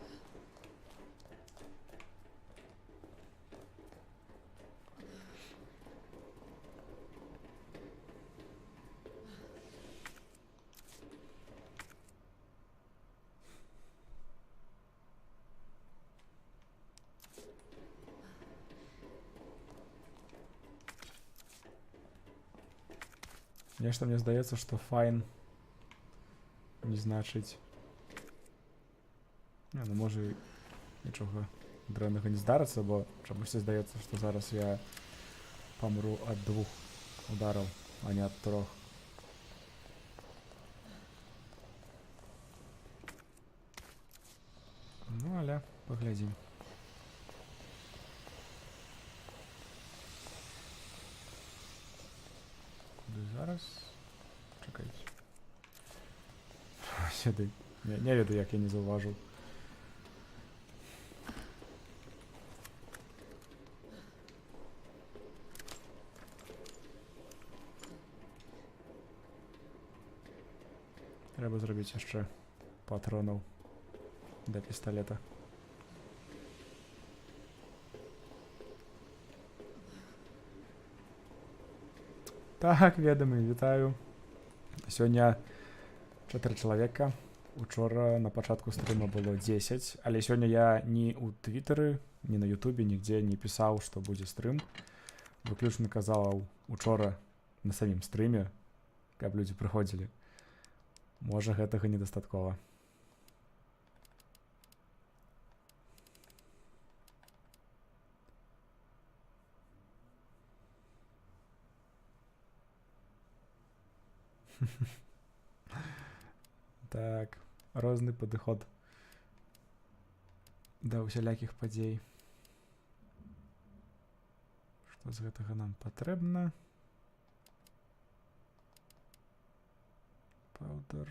Нешта мне здаецца, што файн не значыць. Не, ну можа і нічога дрэннага не здарыцца, бо чамусьці здаецца, што зараз я памру ад 2 удараў, а не ад 3. Ну, але паглядзім. Зараз. Чакайце. Сюди. Не ведаю, як я не заўважыў. Трэба зрабіць яшчэ патронаў да пісталета. Так, ведамы, вітаю. Сёння 4 чалавека. Учора на пачатку стрыма было 10, але сёння я ні ў Твітары, ні на Ютубе нігдзе не пісаў, што будзе стрым. Выключна казаў учора на самім стрыме, каб людзі прыходзілі. Можа, гэтага недастаткова. Так, розны падыход да ўсялякіх падзей. Што з гэтага нам патрэбна? Паўдер.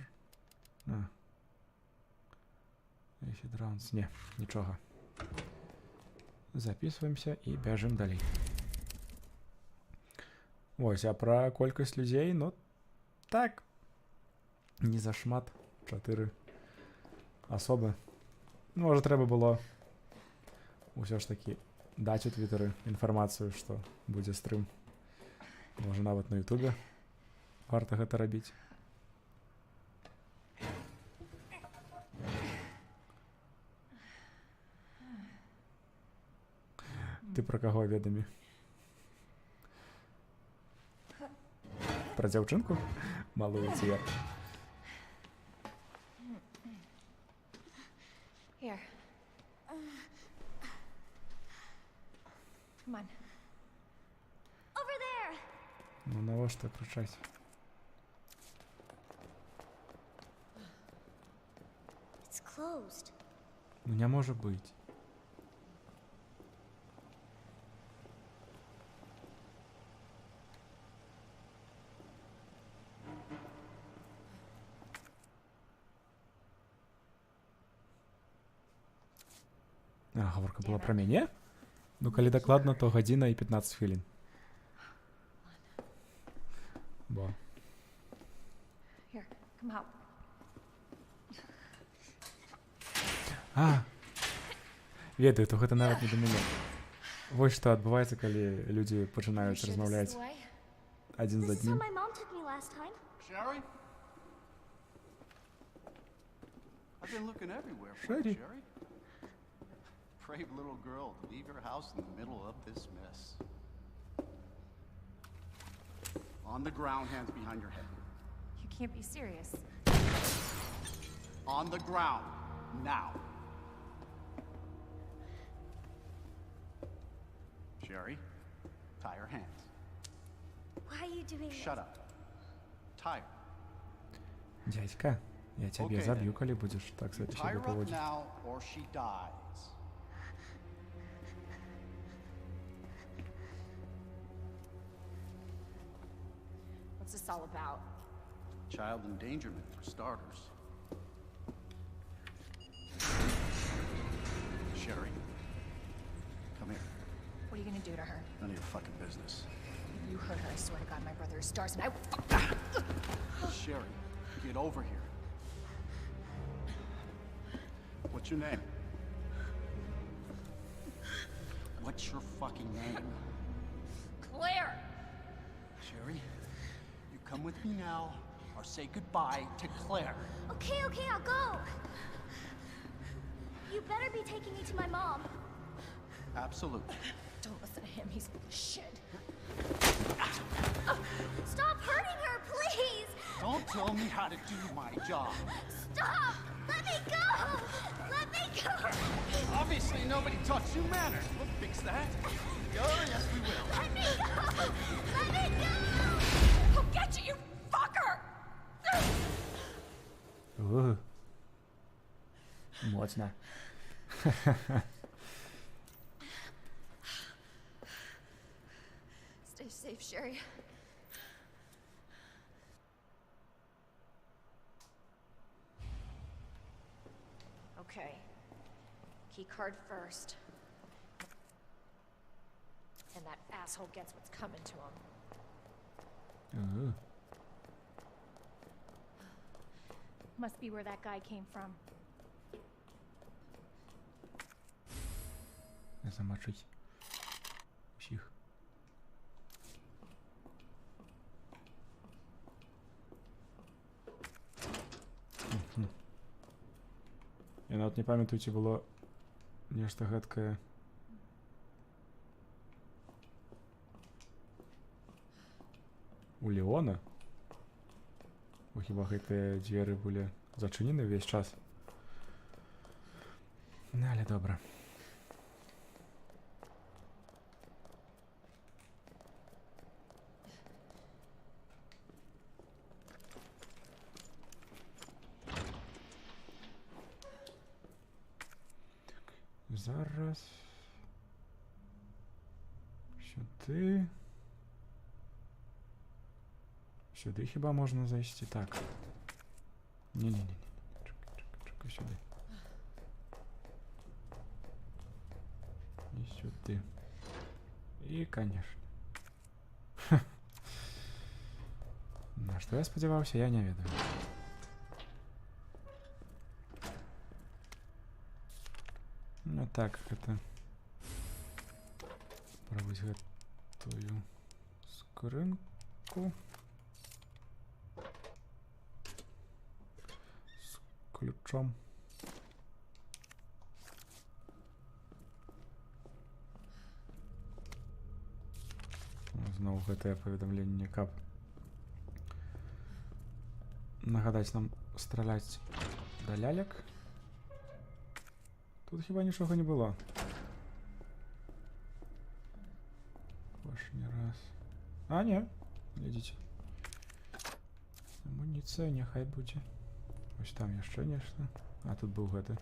Эфідранс. Не, нічога. Записываемся і бяжым далей. Ось, а пра колькасць людзей, ну, так, не зашмат. 4 особи. Ну, може, треба було усё ж таки даць у твітары інфармацыю, што будзе стрым. Можа, нават на ютубе варта гэта рабіць. Ты пра каго ведамі? Пра дзяўчынку? Малую ці як?
Here. Come on.
Over there!
Ну навошта крычаць?
It's closed.
Ну не можа быць. А, гаворка была пра мяне? Ну, калі дакладна, то гадзіна і 15 хвілін. Бо.
Here, come out.
А! Ведаю, то гэта нават не да мяне. Вось што адбываецца, калі людзі
You
пачынаюць
sure this is
размаўляць
the way?
адзін з
This is how
адным.
my mom took me last time.
Sherry? I've been looking everywhere for
Sherry.
you, Sherry. Brave little girl to leave your house in the middle of this mess. On the ground, hands behind your head.
You can't be serious.
On the ground, now. Sherry, tie your hands.
Why are you doing
Shut up. Tie her.
Дядька, я цябе
Okay,
заб'ю,
then.
калі будзеш так
You tie
сябе
her up
паводзіць.
now, or she dies.
What's this all about?
Child endangerment, for starters. Sherry, come here.
What are you gonna do to her?
None of your fucking business.
If you hurt her, I swear to God, my brother is stars and I will
Sherry, get over here. What's your name? What's your fucking name?
Claire!
Sherry, you come with me now, or say goodbye to Claire.
Okay, okay, I'll go. You better be taking me to my mom.
Absolutely.
Don't listen to him, he's full of shit.
Stop hurting her, please!
Don't tell me how to do my job.
Stop! Let me go! Let me go!
Obviously, nobody taught you manners. We'll fix that. Oh, yes, we will.
Let me go! Let me go!
I'll get you, you fucker!
Моцна.
Stay safe, Sherry. Okay. Key card first. And that asshole gets what's coming to him.
Must be where that guy came from.
Замочить всіх. Я нават не памятаю, ці было нешта гэткае. У Леона? Бо хіба гэтыя дзверы былі зачынены ўвесь час? Ну, але добра. Зараз. Сюди. Сюди хіба можна зайти? Так. Ні-ні-ні. Чекай сюди. І сюди. І, конечно. На што я спадзяваўся, я не ведаю. Так, гэта правыць гэтую скрынку з ключом. Зноў гэтае паведамленне, каб нагадаць нам страляць да лялек. Тут хіба нічога не было. Апошні раз. А, не, глядзіце. Амуніцыя няхай будзе. Вось там яшчэ нешта. А тут быў гэты.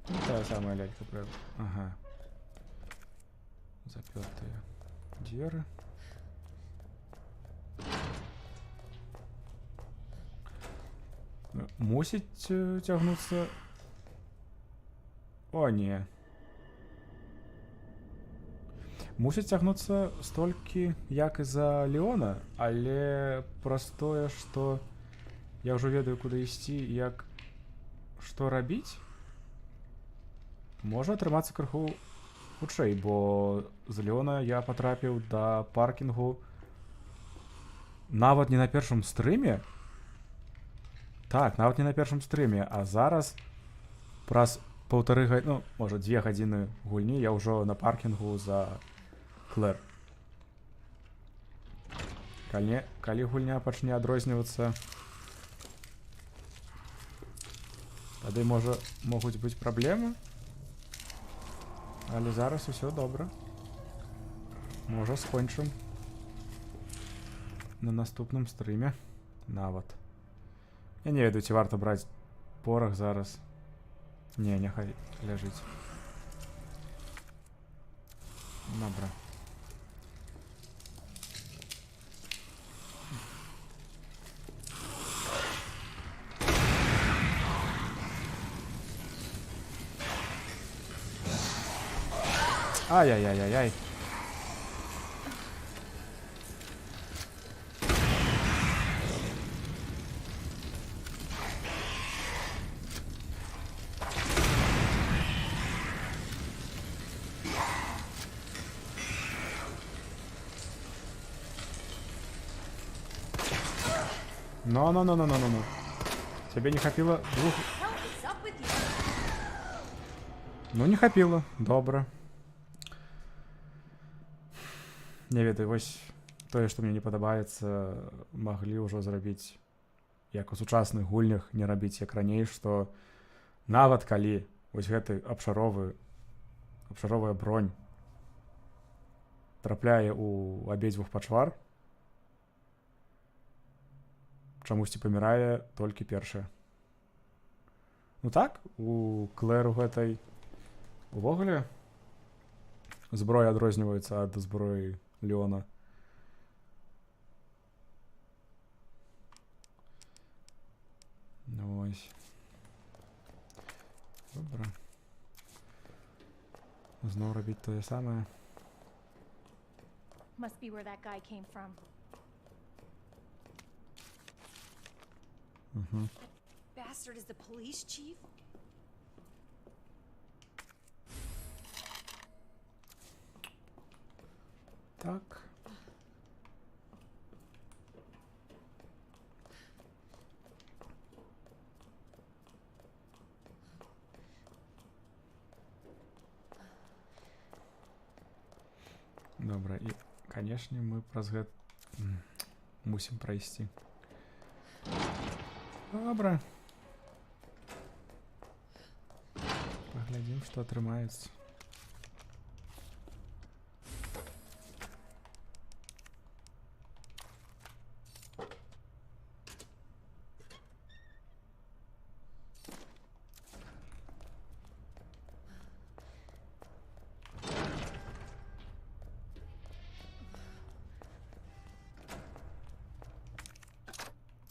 Ну, тая самая лялька, правда. Ага. Запертыя дзверы. Мусіць цягнуцца... О, не. Мусіць цягнуцца столькі, як і за Леона, але праз тое, што я ўжо ведаю, куды ісці, як што рабіць, можа атрымацца крыху хутчэй, бо з Леона я патрапіў да паркінгу нават не на першым стрыме. Так, нават не на першым стрыме, а зараз праз паўтары гадзіны, ну, можа, 2 гадзіны гульні я ўжо на паркінгу за Клэр. Калі гульня пачне адрознівацца, тады, можа, могуць быць праблемы. Але зараз усё добра. Можа, скончым на наступным стрыме нават. Я не ведаю, ці варта браць порах зараз. Не, няхай ляжыць. Добра. Ай-яй-яй-яй-яй. Ну. Тебе не хапило двух...
Hell is up with you?
Ну, не хапило. Добра. Не ведаю, вось тое, што мне не падабаецца, маглі ўжо зрабіць, як у сучасных гульнях, не рабіць як раней, што нават калі вось гэты абшаровая бронь трапляе ў абедзвюх пачвар, чамусьці памірае толькі першая. Ну так, у Клэр у гэтай увогуле зброя адрозніваецца ад зброі Леона. Ну ось. Добра. Зноў рабіць тое самае.
Must be where that guy came from. Bastard is the police chief?
Так. Добра, і, канешне, мы праз гэта мусім прайсці. Добра. Паглядзім, што атрымаецца.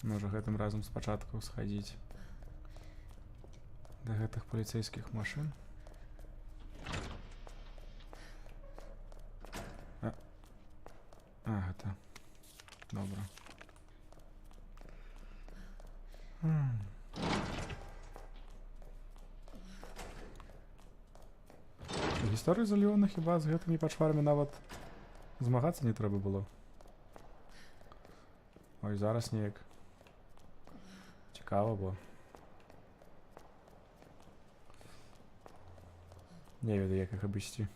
Можа, гэтым разам спачатку схадзіць да гэтых паліцэйскіх машын. Гэта. Добра. гісторыі з Алеона хіба з гэтымі пачварамі нават змагацца не трэба было. Ой, зараз неяк цікава, бо не ведаю, як іх абысці.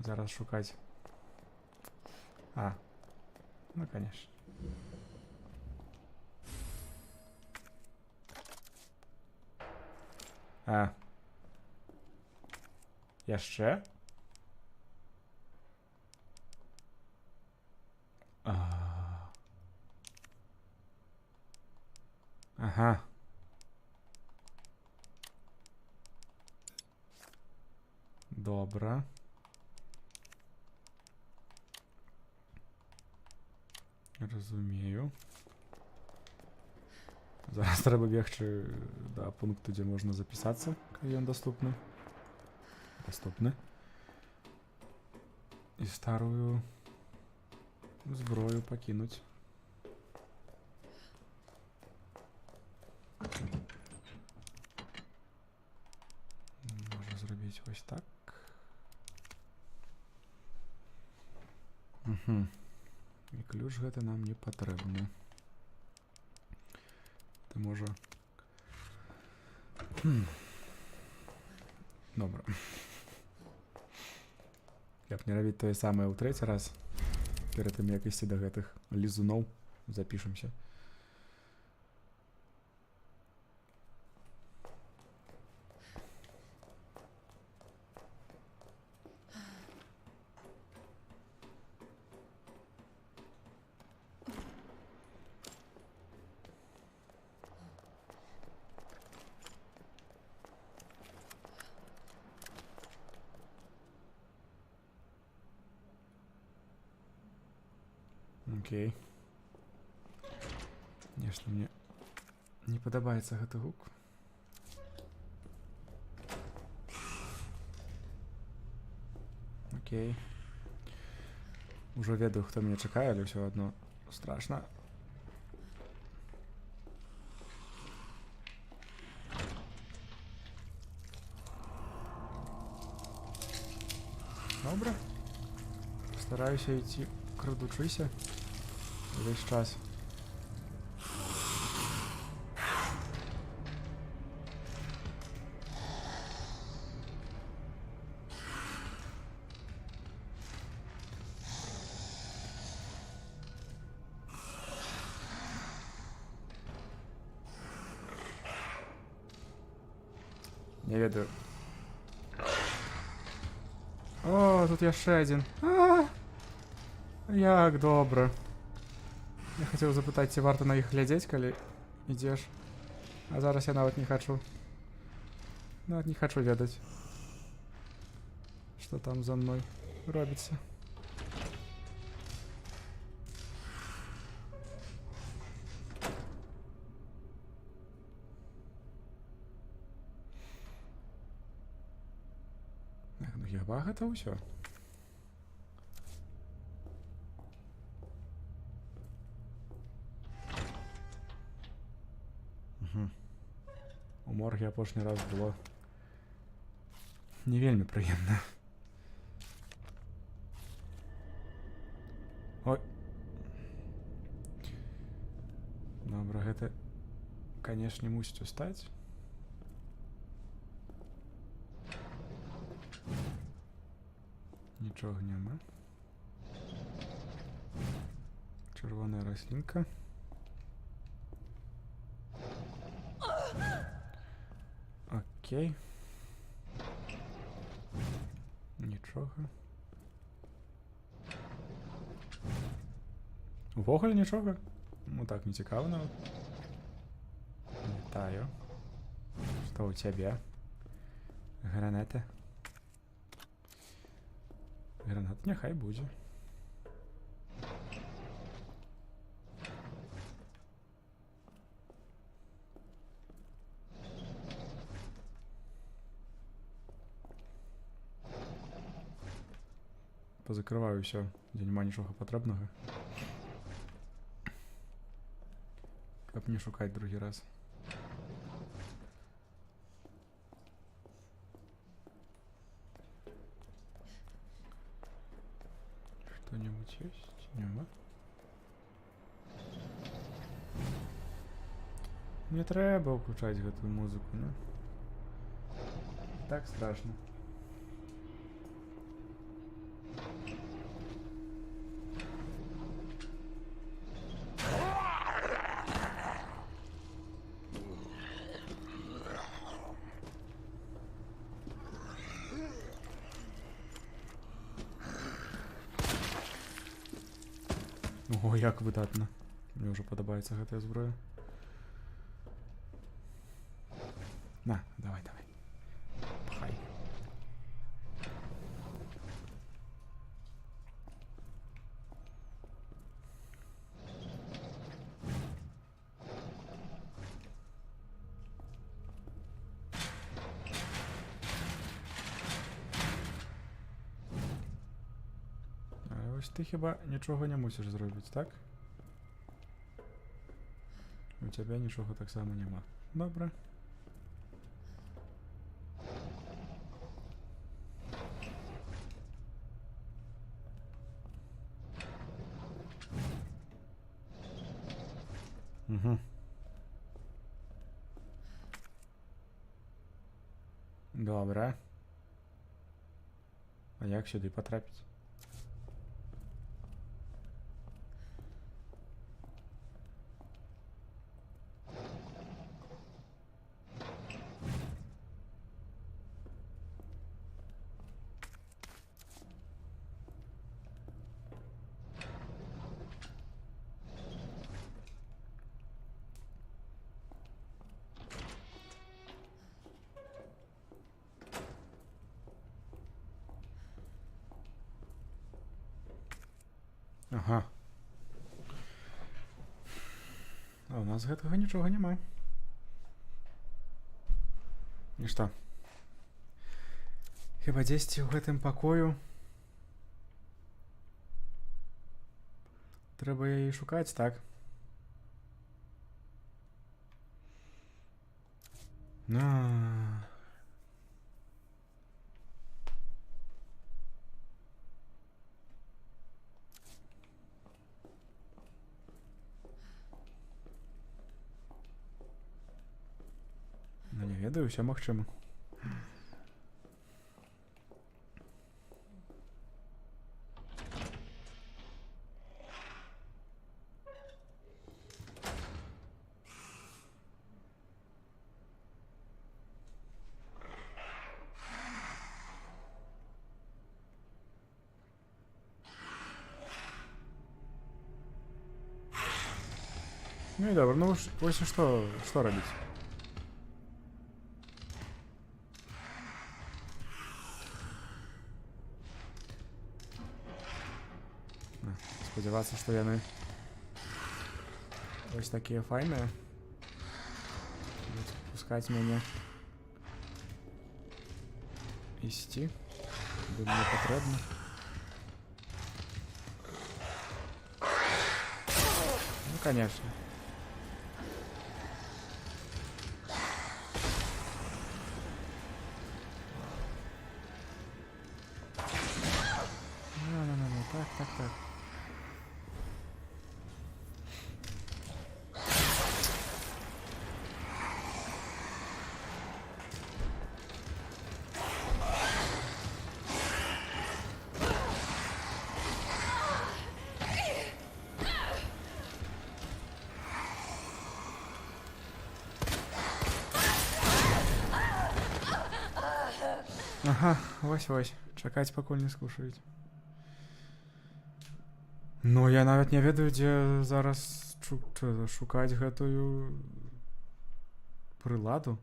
Зараз шукаць. А, ну, конечно. А. Яшчэ? Ага. Добра. Разумею. Зараз трэба бегчы да пункту, дзе можна запісацца, калі ён даступны. Даступны. І старую зброю пакінуць. Можа зрабіць вось так. Угу. І ключ гэты нам не патрэбны. Ты можа... Добра. Як не рабіць тое самае ў трэці раз, перад тым як ісці да гэтых лізуноў, запішемся. Окей. Конечно, мне не падабаецца гэты гук. Окей. Ужо ведаю, хто мяне чакае, але ўсё адно страшна. Добра. Стараюся ісці, крадучыся увесь час. Не ведаю. О, тут яшчэ адзін. Як добра. Я хацеў запытаць, ці варта на іх глядзець, калі ідзеш. А зараз я нават не хачу. Нават не хачу ведаць, што там за мной робіцца. Ну хіба гэта ўсё? У моргі апошні раз было не вельмі прыемна. Ой. Добра, гэта, канешне, мусіць устаць. Нічога няма. Чырвоная раслінка. Окей. Нічога. Увогуле нічога? Ну так, не цікава нават. Вітаю. Што ў цябе? Гранаты? Гранат няхай будзе. Позакриваю все, де нема нічого потрібного. Каб не шукати другий раз. Что-нибудь есть? Нема? Не треба включати гэтую музыку, ну. Так страшно. О, як выдатна. Мне уже падабаецца гэтая зброя. На, давай, давай. Пхай. А ось ти хіба нічого не мусиш зробити, так? У тебе нічого так само нема. Добре. Угу. Добре. А як сюди потрапити? Ага. А у нас гэтага нічога няма. І што? Хіба дзесьці ў гэтым пакою? Трэба яе шукаць, так? На. Ну не ведаю, ўсё магчыма. Ну і добре, ну ось што рабіць? Спадзявацца, што яны ось такія файныя. Будуць пускаць мяне ісці, куды мне патрэбна. Ну, конечно. Ну, так. Ага, вось. Чакаць, пакуль не скушаюць. Ну, я нават не ведаю, дзе зараз шукаць гэтую прыладу.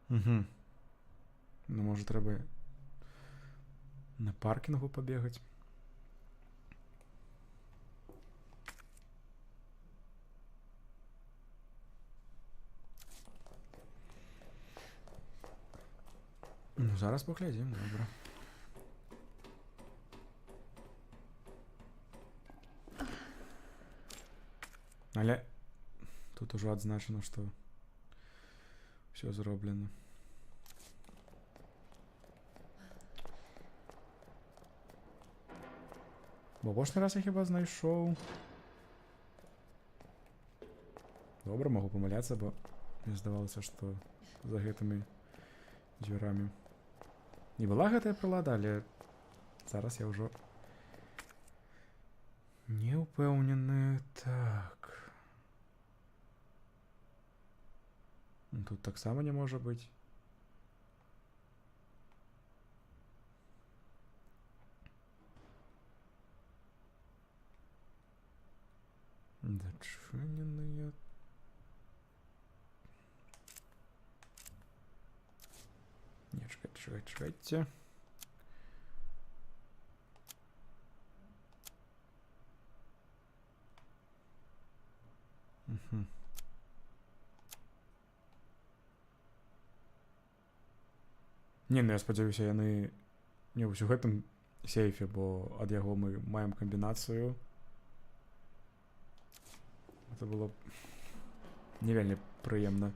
Угу. Ну, можа, трэба на паркінгу пабегаць. зараз поглядім, добре. Але тут уже адзначено, што все зроблена. Бо апошні раз я хіба знайшоў. Добра, магу памыляцца, бо мне здавалася, што за гэтымі дзвярамі не была гэтая прылада, але зараз я ўжо не ўпэўнены. Так. Тут таксама не можа быць. Зачыненыя. Не, чекайте. Угу. Не, ну я спадзяюся, яны не ўсё гэтым сейфе, бо ад яго мы маем камбінацыю. Это было не вельмі прыемна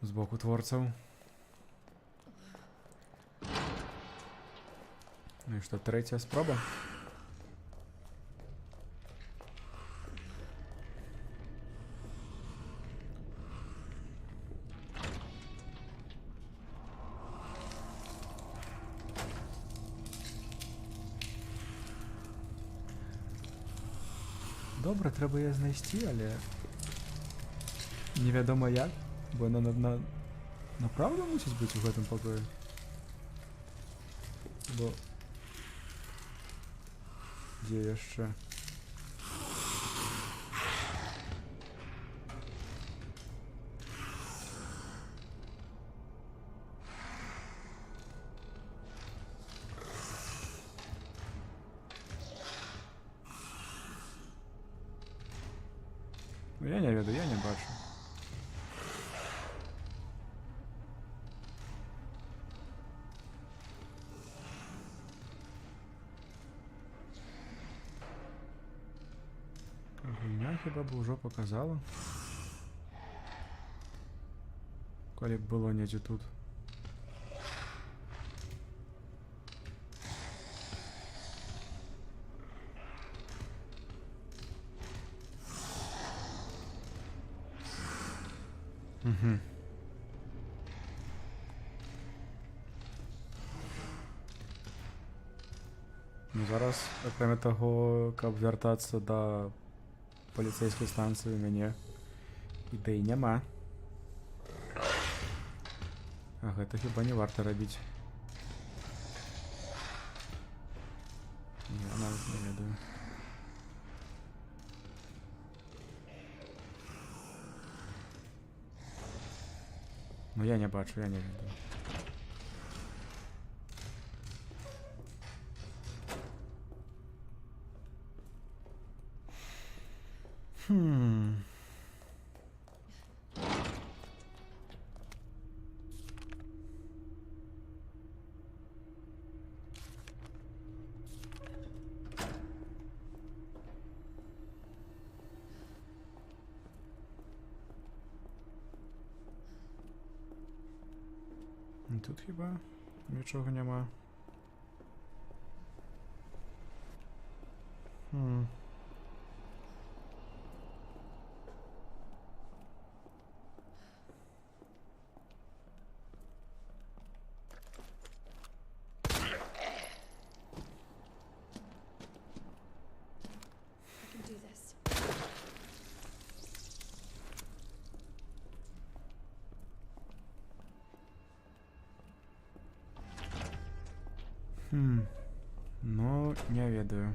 з боку творцаў. Ну і што, трэцяя спроба? Добра, трэба яе знайсці, але невядома як, бо яна направду мусіць быць у гэтым пакоі. Бо дзе яшчэ? Ну, я не ведаю, я не бачу. Гульня хіба б ужо показала. Калі б было недзе тут. Угу. Ну зараз, акрамя таго, каб вяртацца да паліцэйскай станцыі, у мяне ідэй няма. А гэта хіба не варта рабіць. Я нават не ведаю. Ну я не бачу, я не ведаю. Тут хіба нічого нема.
I can do this.
Ну, не ведаю.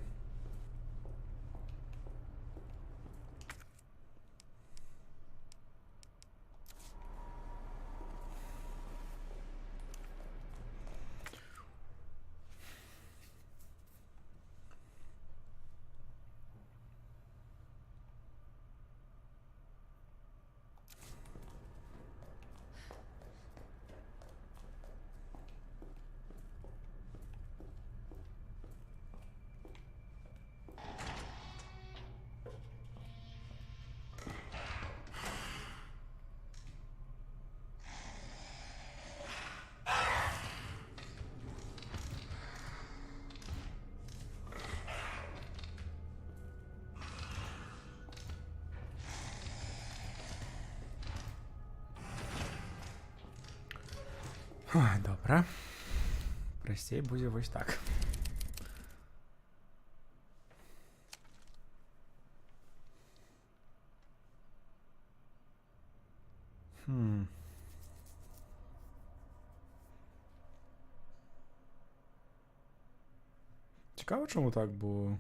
Ой, добра. Прасцей будзе вось так. Цікаво, чому так, бо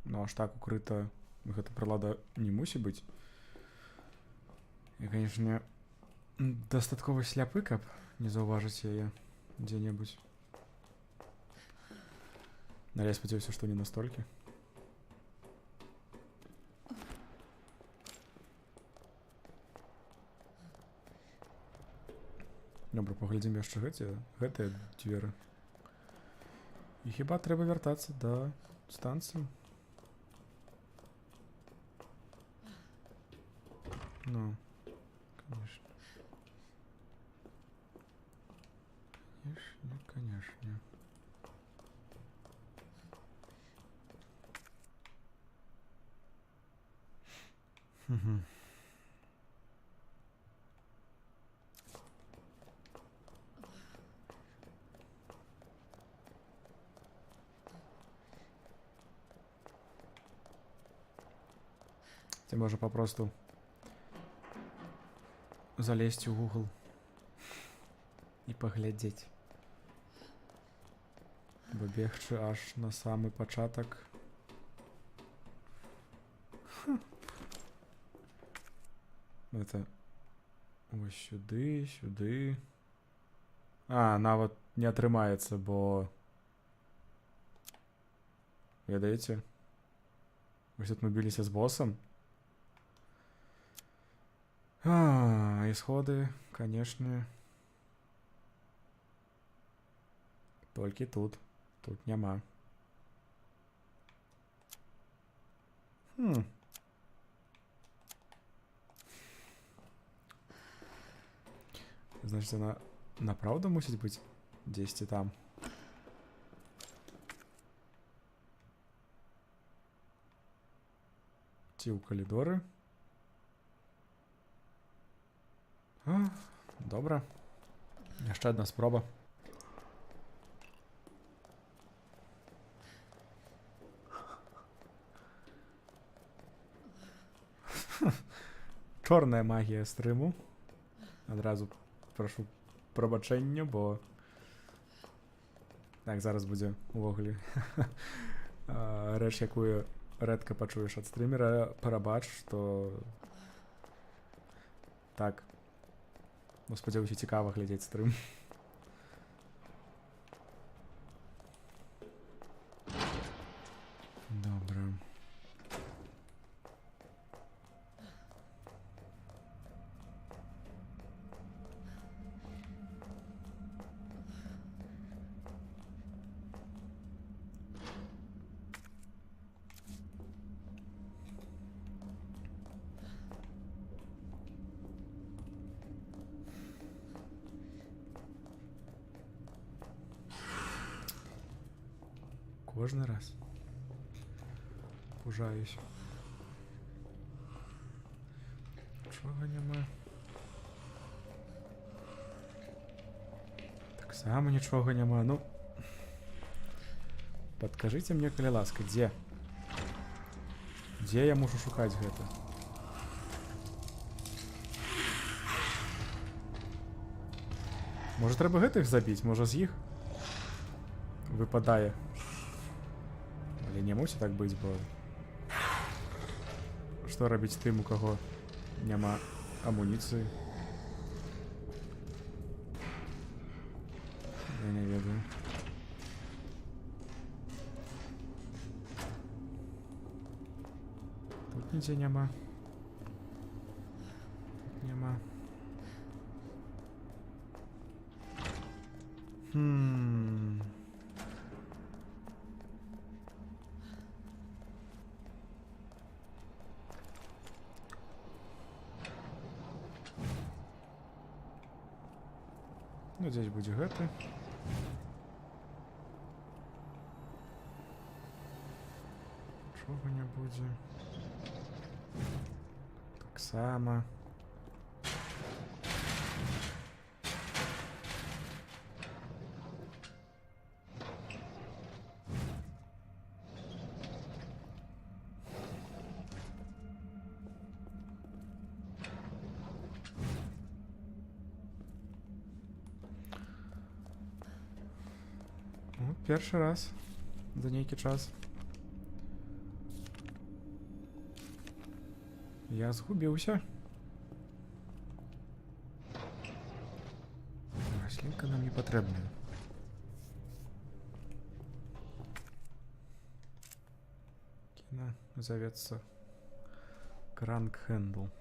ну аж так укрыта гэта прылада не мусіць быць. Я, канешне, дастаткова сляпы, каб не заўважыць яе дзе-небудзь. Але я спадзяюся, што не настолькі. Добра, паглядзім яшчэ гэтыя дзверы. І хіба трэба вяртацца да станцыі? Ну, конечно. Конечно. Ці можа папросту залезть у Google і паглядзець. Бо бегчы аж на самы пачатак. Это ось сюды, сюды. А, нават не атрымаецца, бо ведаеце? Вось тут мы біліся з босам. А, исходы, конечно. Толькі тут. Тут няма. Значит, она направду мусіць быць дзесьці там. Ці ў калідоры. Добра. Яшчэ адна спроба. Чорная магія стрыму. Адразу прашу прабачэння, бо так, зараз будзе увогуле рэч, якую рэдка пачуеш ад стрымера. Прабач, што так. Ну, спадзяюся, цікава глядзець стрым. Добра. Кожны раз пужаюсь. Чого нема? Так само нічого нема. Ну, падкажыце мне, калі ласка, дзе? Дзе я мушу шукаць гэта? Можа, трэба гэтых забіць? Можа, з іх выпадае? Але не мусіць так быць, бо што рабіць тым, у каго няма амуніцыі? Я не ведаю. Тут нідзе няма. Тут няма. Ну, здесь будзе гэты. Чого не будзе. Таксама. Першы раз за нейкі час. Я згубіўся. Раслінка нам не патрэбная. Кіна завецца Кранк Хендл.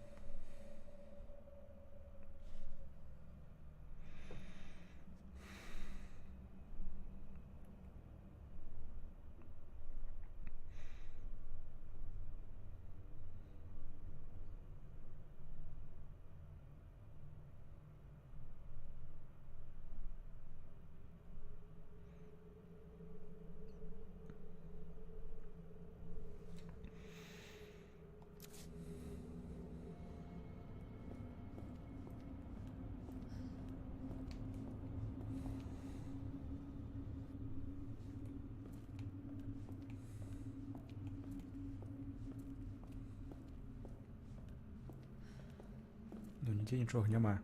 Ну, нідзе нічога няма.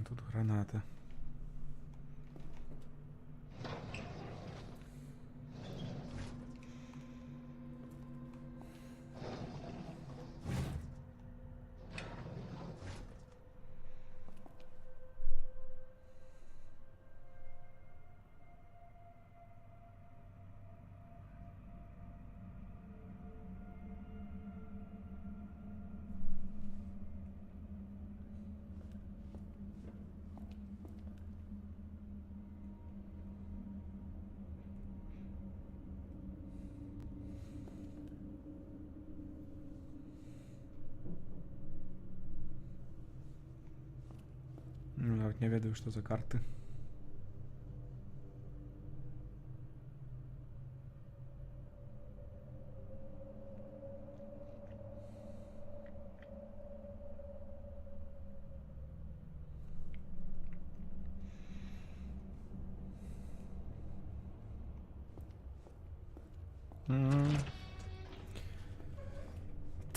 Тут граната. Ну, нават не ведаю, што за карты.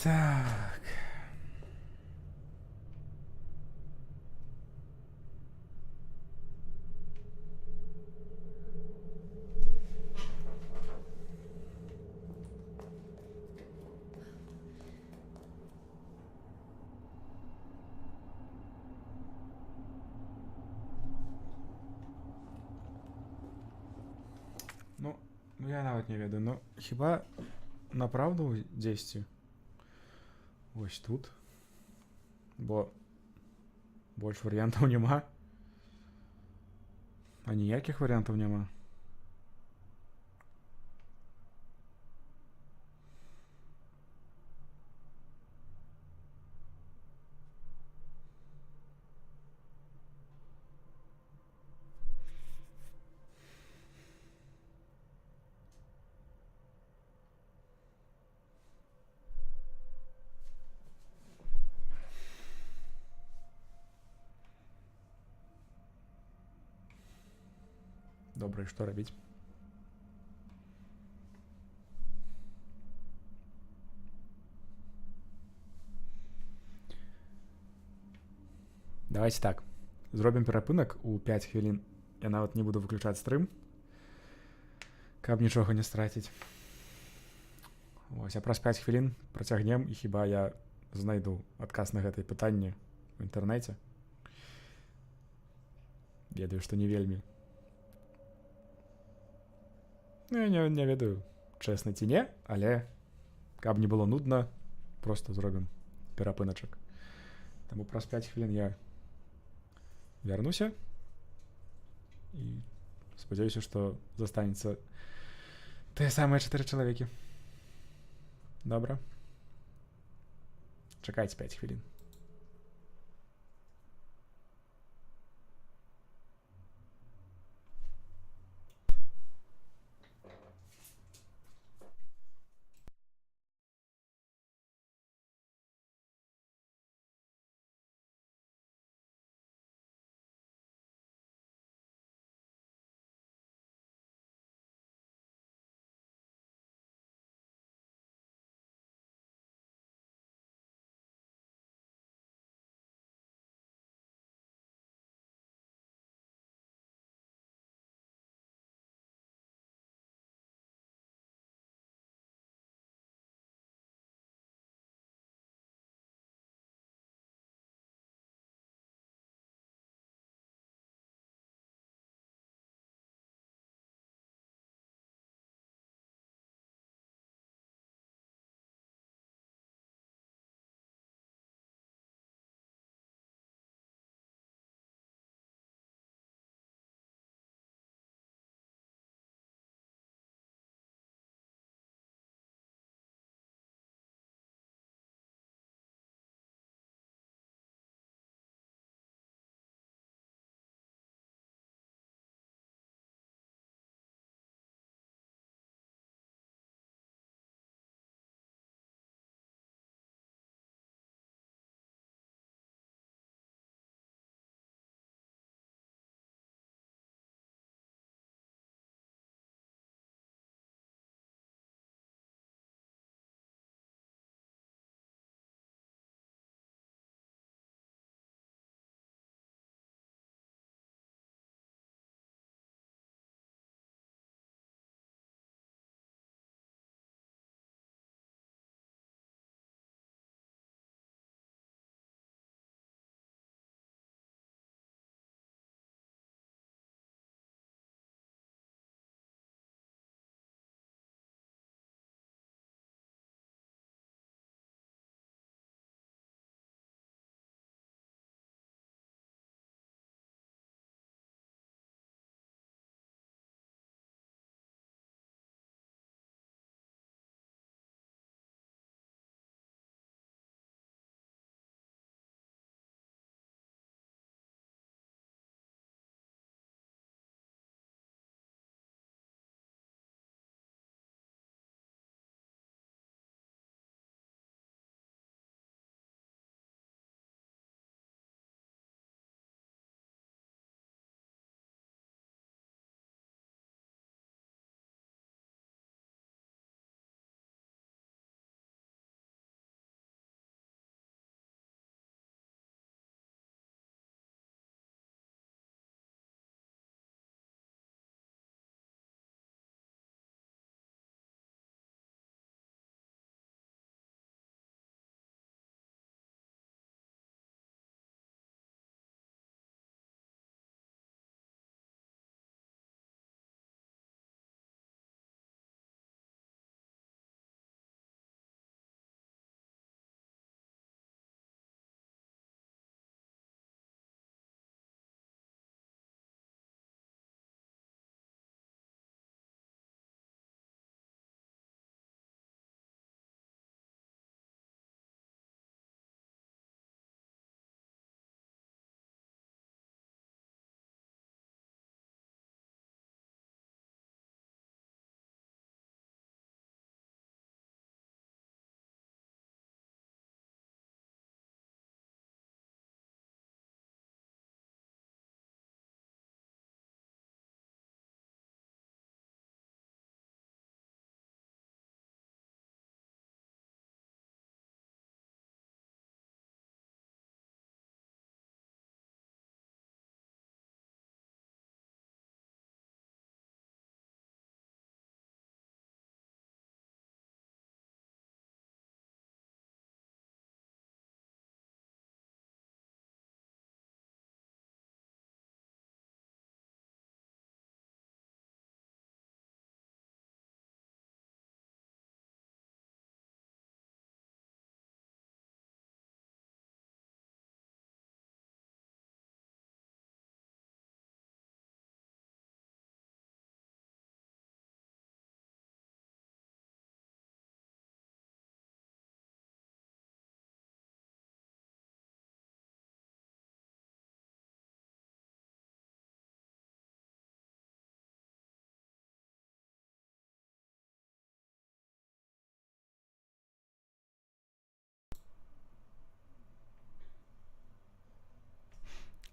Так. Ну, я нават не ведаю, ну, хіба направду дзесьці? Вось тут. Бо больш варыянтаў няма. А ніякіх варыянтаў няма. Добра, і што рабіць? Давайте так. Зробім перапынак у 5 хвілін. Я нават не буду выключаць стрым, каб нічога не страціць. Вось, а праз 5 хвілін працягнем, і хіба я знайду адказ на гэтае пытанне ў інтэрнэце. Ведаю, што не вельмі. Ну, я не ведаю, чэсна ці не, але каб не было нудна, просто зробім перапыначак. Таму праз 5 хвілін я вярнуся і спадзяюся, што застанецца тыя самыя 4 чалавекі. Добра. Чакайце 5 хвілін.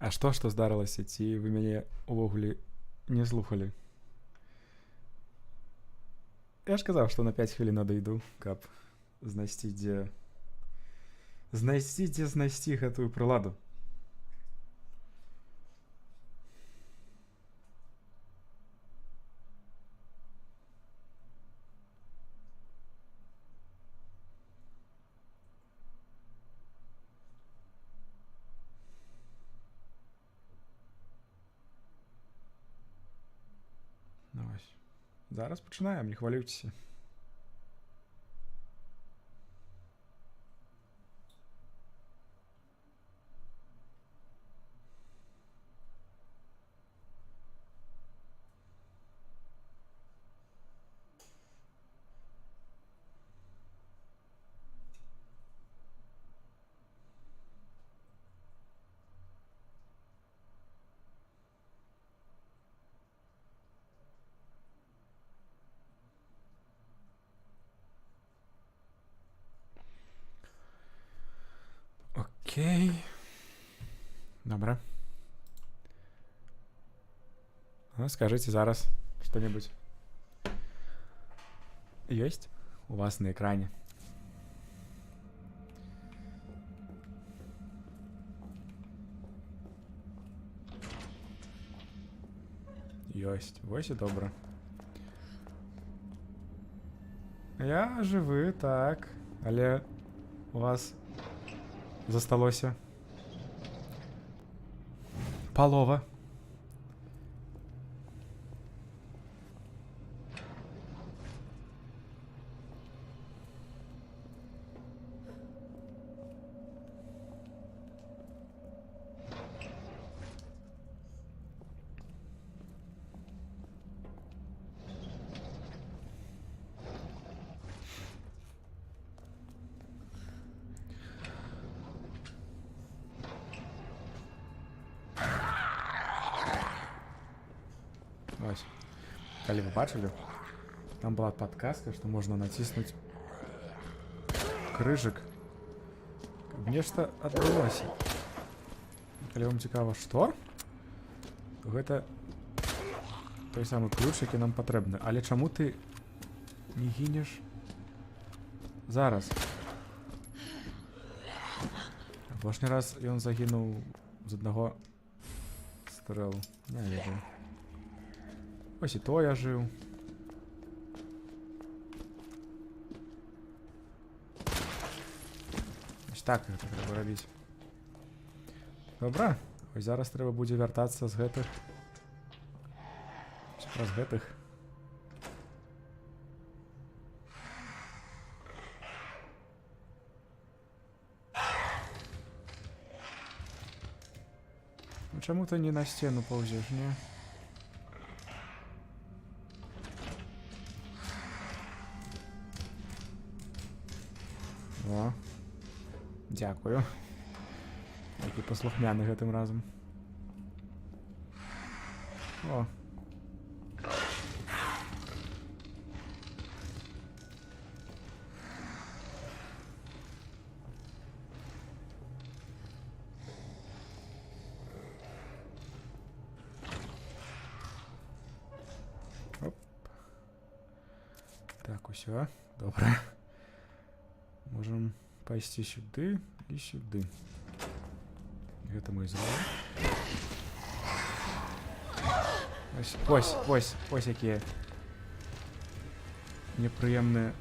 А што здарылася? Ці вы мяне увогуле не слухалі? Я ж казаў, што на 5 хвілін адыду, каб знайсці, дзе знайсці гэтую прыладу. Ну вось. Зараз пачынаем, не хвалюйцеся. Окей. Добра. Ну, скажите зараз что-нибудь. Есть у вас на экране? Ёсць. Вось і добра. Я жывы, так. Але у вас засталося палова. Ось. Калі вы бачылі, там была подказка, што можна націснуць крыжык, каб нешта адбылося. Калі вам цікава, што? То гэта той самы ключ, які нам патрэбны. Але чаму ты не гінеш зараз? Апошні раз ён загінуў з аднаго стрэлу. Не ведаю. Ось і то я жыў. Ось так гэта трэба рабіць. Добра. Ось зараз трэба будзе вяртацца з гэтых. Праз гэтых. Ну чаму ты не на сцену паўзеш, не? О, дзякую. Які паслухмяны гэтым разам. О. Оп. Так, усё. Добра. Можем пайсці сюды і сюды. Гэта мы зробім. Ось якія непрыемныя.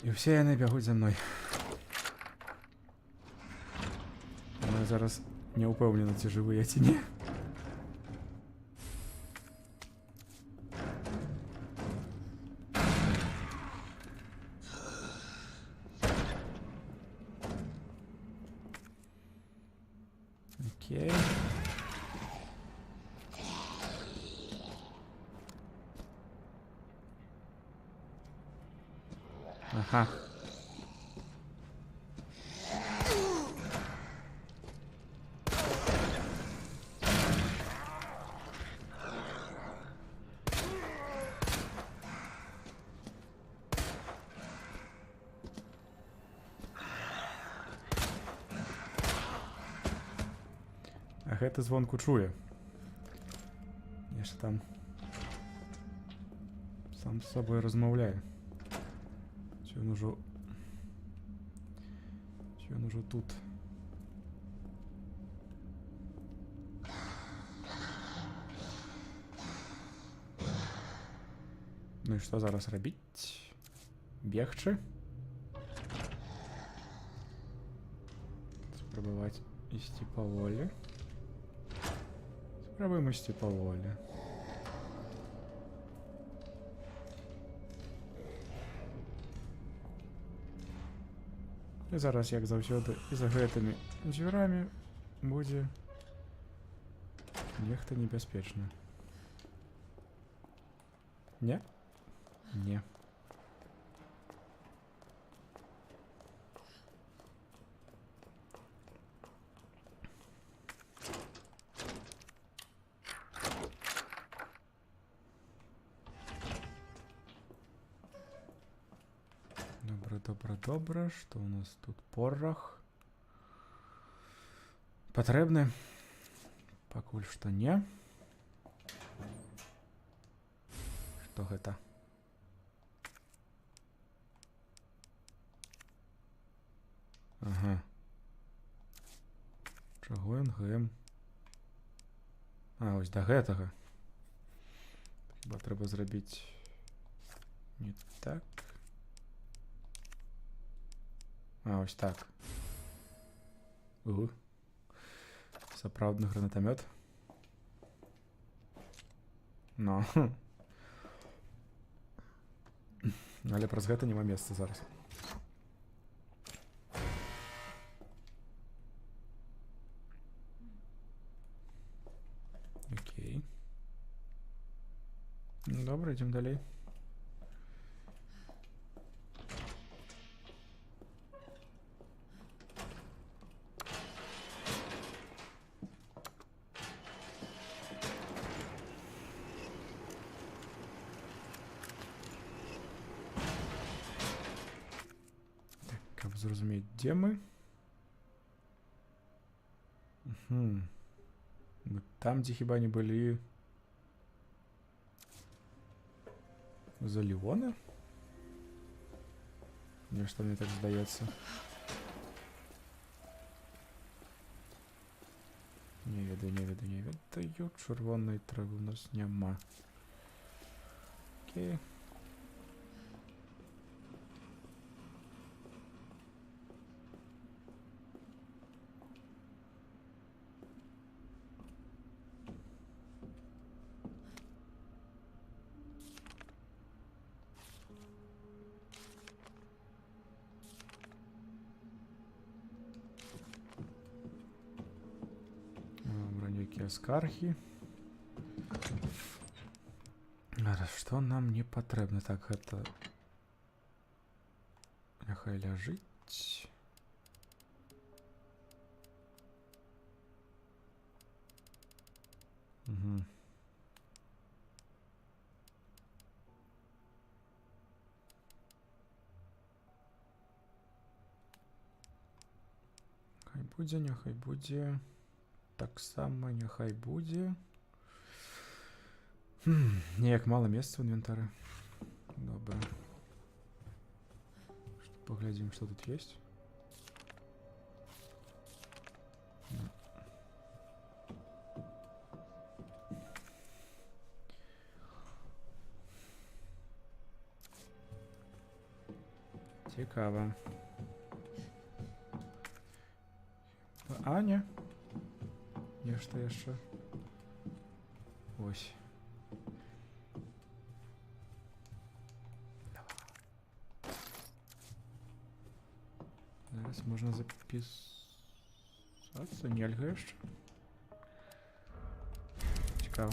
І ўсе яны бягуць за мной. Я зараз не ўпэўнена, ці жывыя, ці не. Окей. Ага. А гэты звонку чуе. Нешта там сам з сабой размаўляе. Ці ён ужо... Ці ён ужо тут. Ну і што зараз рабіць? Бегчы? Спрабаваць ісці паволі. Спрабуем ісці паволі. І зараз, як заўсёды, і за гэтымі дзвюрамі будзе нехта небяспечны. Не? Не. Добра. Што у нас тут? Порох. Патрэбны? Пакуль што не. Што гэта? Ага. Чаго ён гэм? А, ось да гэтага. Хіба трэба зрабіць не так. А, ось так. Сапраўдны гранатамёт. Ну. Але праз гэта няма месца зараз. Окей. Добра, ідзем далей. Зразумець, дзе мы? Мы там, дзе хіба не былі за Леона? Нешта мне так здаецца. Не ведаю. Чырвонай травы у нас няма. Окей. Скархи. Што нам не патрэбна? Так, гэта няхай ляжыць. Няхай будзе. Таксама няхай будзе. Неяк мала месца ў інвентары. Добра. Паглядзім, што тут ёсць. Цікава. А, не. Нешта яшчэ. Ось. Зараз можна запісацца, нельга яшчэ. Цікава.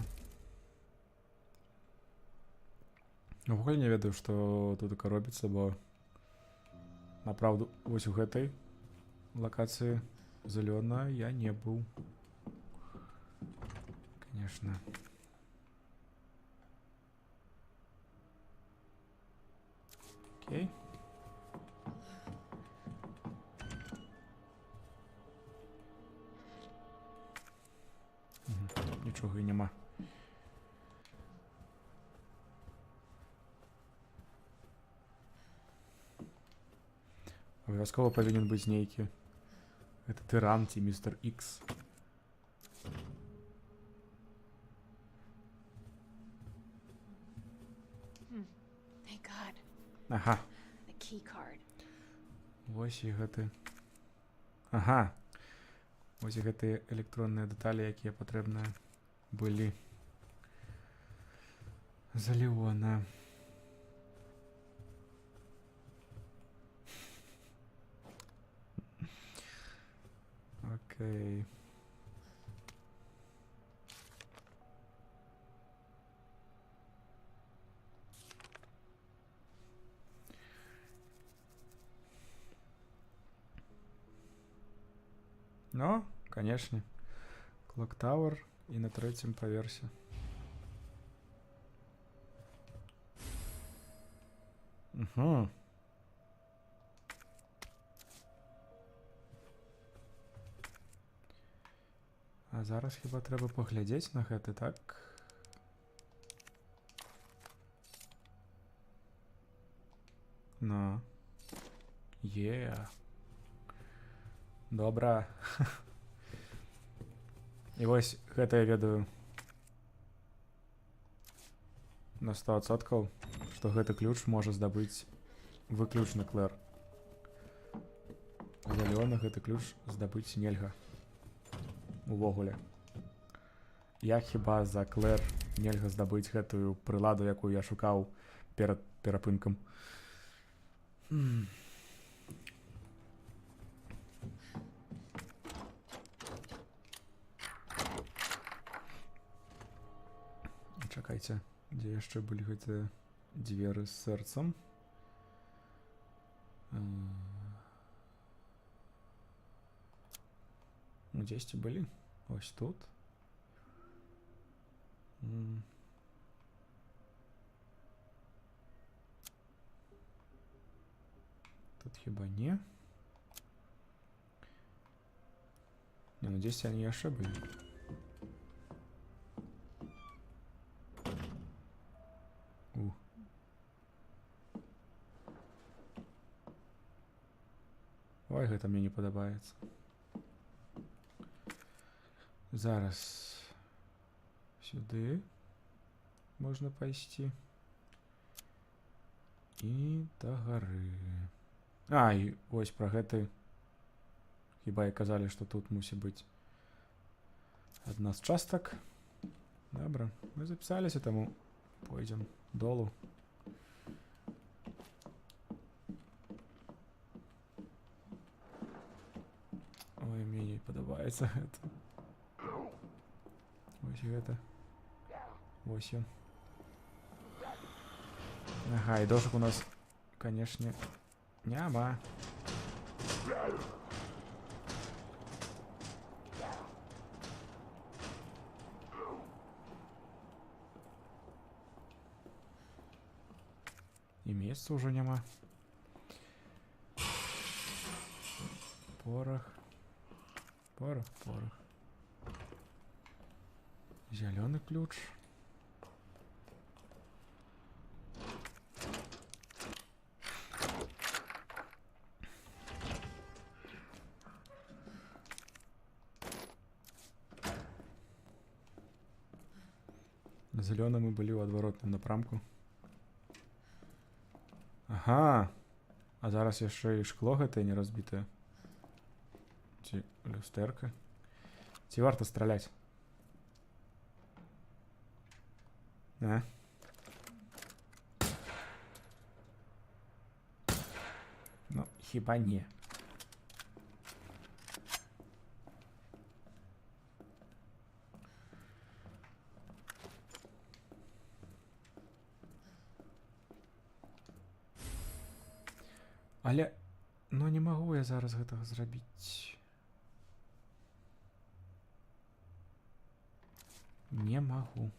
Увогуле не ведаю, што тут таке робіцца, бо направду вось у гэтай лакацыі зелёна я не быў. Конечно. Окей. іншого і нема. Обов'язково повинен бути нейкі. Це тиран ці містер Ікс.
Thank God.
Ага.
The key card.
Ось і гэты. Ага. Ось і гэтыя электронныя дэталі, якія патрэбныя былі за Леона. Окей. Ну, конечно. Clock Tower и на 3-м поверсе. Угу. А зараз хіба треба поглядзець на гэта, так? Ну. Добра. І вось гэта я ведаю на 100%, што гэты ключ можа здабыць выключна Клэр. А за Леона гэты ключ здабыць нельга. Увогуле. Як хіба за Клэр нельга здабыць гэтую прыладу, якую я шукаў перад перапынкам. Чакайце, дзе яшчэ былі гэтыя дзверы з сэрцам? Дзесьці былі? Ось тут. Тут хіба не? Не, ну дзесьці они яшчэ былі. Ой, гэта мне не падабаецца. Зараз сюды можна пайсці. І да гары. А, і ось пра гэты. Хіба і казалі, што тут мусіць быць адна з частак. Добра, мы запісаліся, таму пойдзем долу. Ой, мне не падабаецца гэта. Ось гэта. Ось ён. Ага, і дошак у нас, канешне, няма. І месца ўжо няма. Порох. Порох. Зеленый ключ. На зеленом мы были ў адваротным напрамку. Ага. А зараз яшчэ і шкло гэтае не разбітае. Ці люстэрка. Ці варта страляць? А? Ну, хіба не. Але, ну не магу я зараз гэтага зрабіць. Не магу.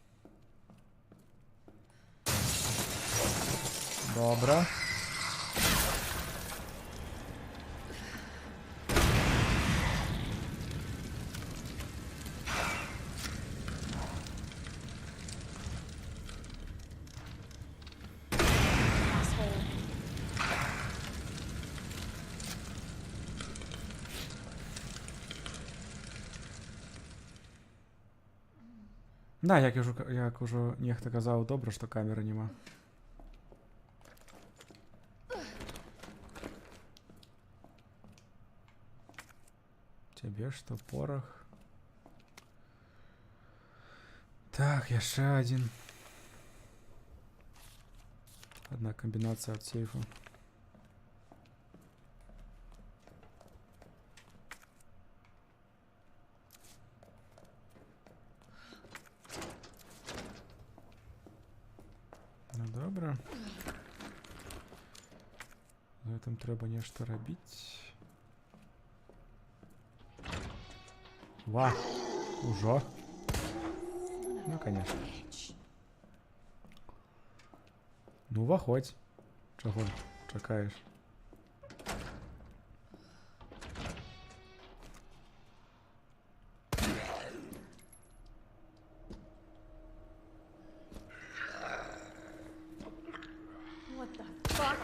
Добра. Да, як ужо нехта казаў, добра, што камеры няма. Цябе што, порах? Так, яшчэ адзін. Одна комбинация от сейфа. Ну добра. За гэтым трэба нешта рабіць. Ва! Ужо? Ну, конечно. Ну, уваходь. Чаго чакаеш?
What the fuck?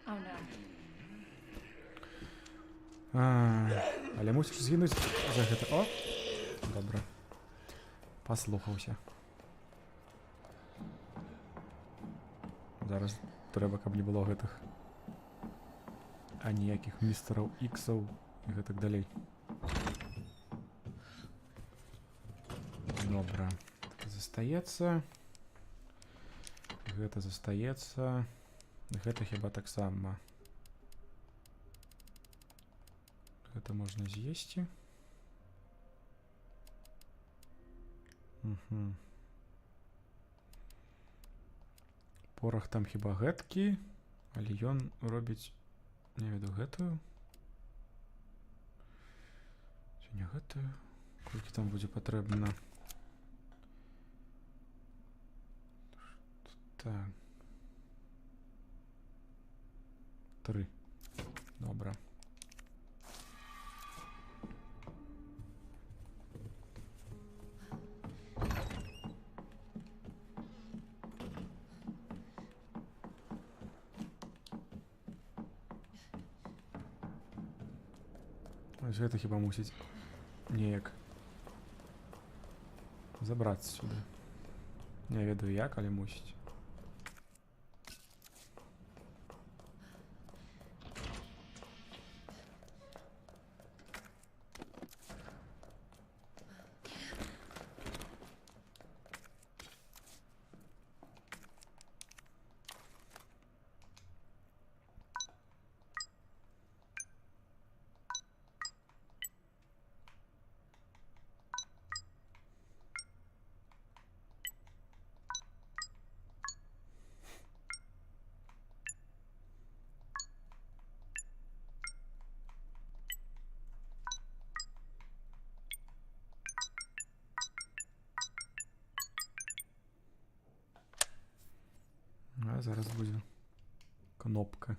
Oh no.
Але мусіш згінуць за гэта. О! Добра. Паслухаўся. Зараз трэба, каб не было гэтых аніякіх містараў іксаў і гэтак далей. Добра. Застаецца. Гэта застаецца. Гэта хіба таксама. Гэта можна з'есці. Порах там хіба гэткі, але ён робіць, не веду, гэтую. Ці не гэтую? Колькі там будзе патрэбна? Так. 3. Добра. Ось гэта хіба мусіць неяк забрацца сюды. Не ведаю як, але мусіць. А зараз будзе кнопка.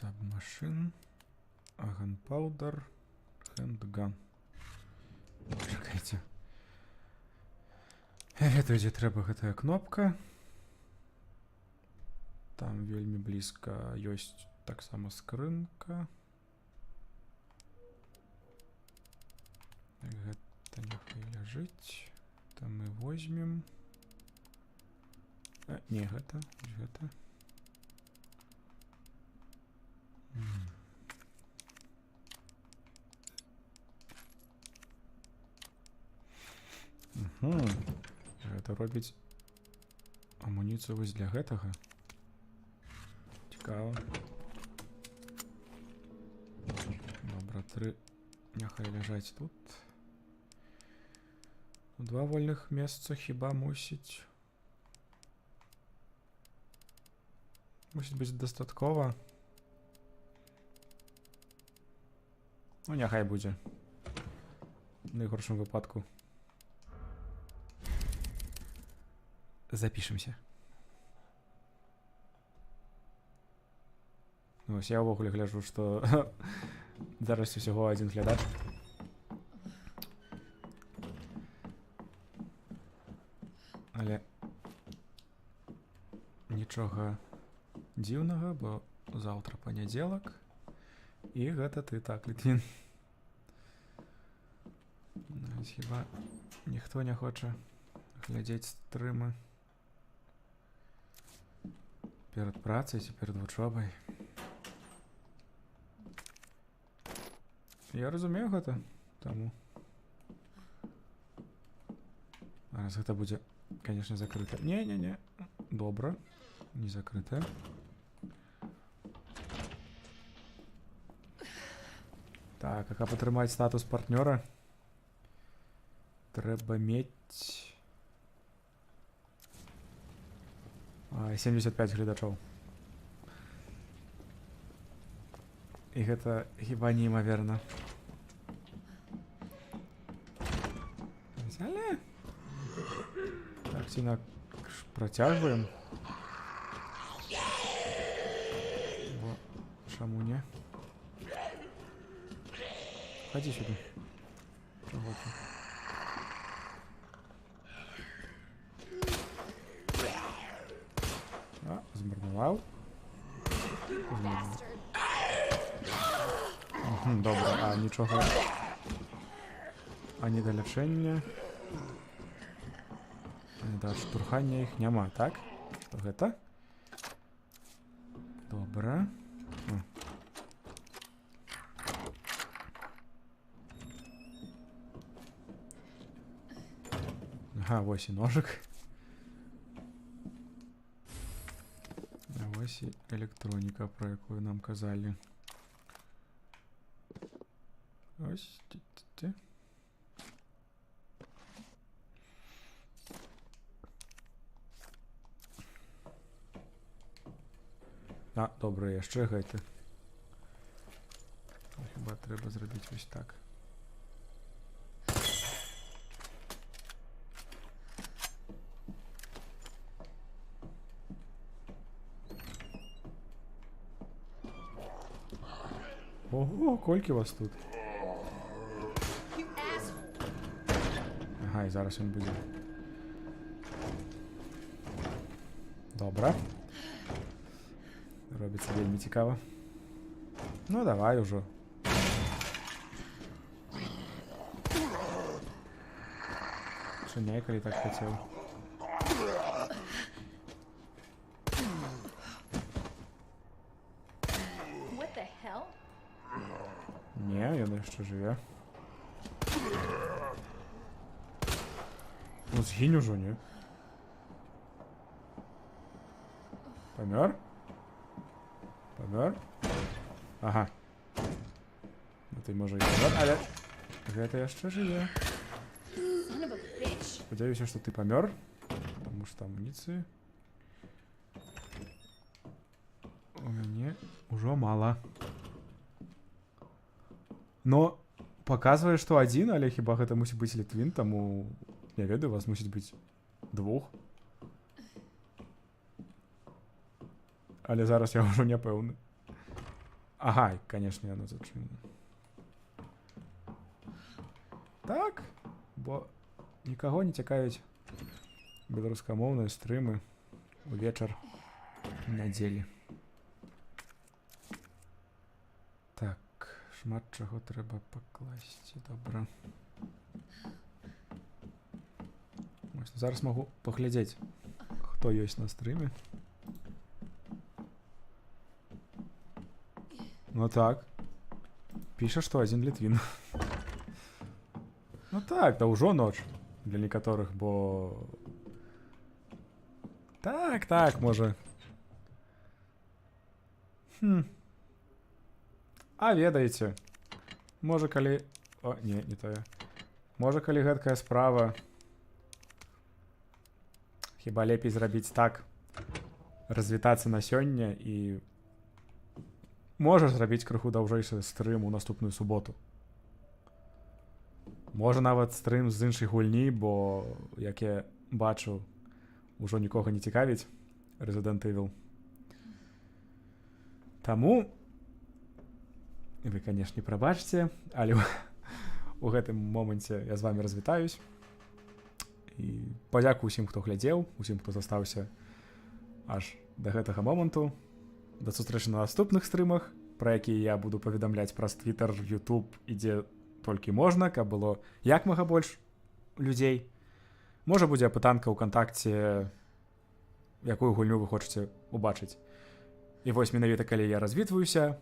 Submachine, gunpowder, handgun. Чакайце. Я ведаю, дзе трэба гэтая кнопка. Там вельмі блізка ёсць таксама скрынка. Гэта няхай ляжыць. Там мы возьмем. Не, гэта. Гэта робіць амуніцыю вось для гэтага. Цікава. Добра, 3 няхай ляжаць тут. Два вольных месца хіба мусіць. Мусіць быць дастаткова. Ну, няхай будзе. В найгоршым выпадку. Запішемся. Ну, ось я ўвогуле гляджу, што зараз усяго один глядач. Але нічога дзіўнага, бо заўтра панядзелак. І гэта ты так, Літвін. Навіть хіба ніхто не хоча глядзець стрымы перад працай ці перад вучобай. Я разумею гэта, таму. Зараз гэта будзе, конечно, закрыта. Не-не-не, добра, не закрыта. Так, а каб атрымаць статус партнёра, трэба мець 75 гледачоў. І гэта хіба неймаверна. Але так ці інакш працягваем. Бо чаму не? Ходи сюда. Чего ты? А, змарнував. Добре, а нічого. Ані да лячэння. Ані да штурхання іх няма, так? Што гэта? Добре. Ага, вось і ножик. А вось і электроніка, про якую нам казалі. Ось. Ти. А, добре, яшчэ гэты. Хіба трэба зрабіць ось так. Ого, колькі вас тут? Ага, і зараз він буде. Добре. Робиться вельми цікаво. Ну, давай уже. Шуняй, коли так хотів.
What the hell?
Не, я не ще живе. Ну, згинь уже, не? Помер? Помер? Ага. Ну ти може і помер, але гэта яшчэ жыве.
Son of a bitch.
Спадзяюся, што ты памёр, потому што амуніцыі у мяне ўжо мала. Но паказвае, што адзін, але хіба гэта мусіць быць Літвін, таму не ведаю, вас мусіць быць двух. Але зараз я ўжо не пэўны. Ага, конечно, яно зачынена. Так, бо нікаго не цікавяць беларускамоўныя стрымы увечар нядзелі. Так, шмат чаго трэба пакласці, добра. Зараз магу паглядзець, хто ёсць на стрыме. Ну так. Піша, што адзін Літвін. Ну так, да ўжо ноч для некаторых, бо... Так, можа. А ведаеце, можа калі... О, не тое. Можа калі гэткая справа Хіба лепей зрабіць так, развітацца на сёння і можа зрабіць крыху даўжэйшы стрым у наступную суботу. Можа нават стрым з іншай гульні, бо, як я бачу, ужо нікога не цікавіць Resident Evil. Таму вы, канешне, прабачце, але у гэтым моманце я з вами развітаюсь. І падзякую усім, хто глядзеў, усім, хто застаўся аж да гэтага моманту. Да сустрэчы на наступных стрымах, пра якія я буду паведамляць праз Twitter, YouTube, ідзе толькі можна, каб было як мага больш людзей. Можа будзе апытанка ў кантакце, якую гульню вы хочаце убачыць. І вось менавіта калі я развітваюся,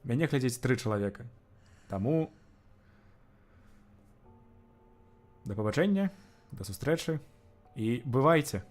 мяне глядзіць 3 чалавека. Таму да пабачэння, да сустрэчы і бывайце!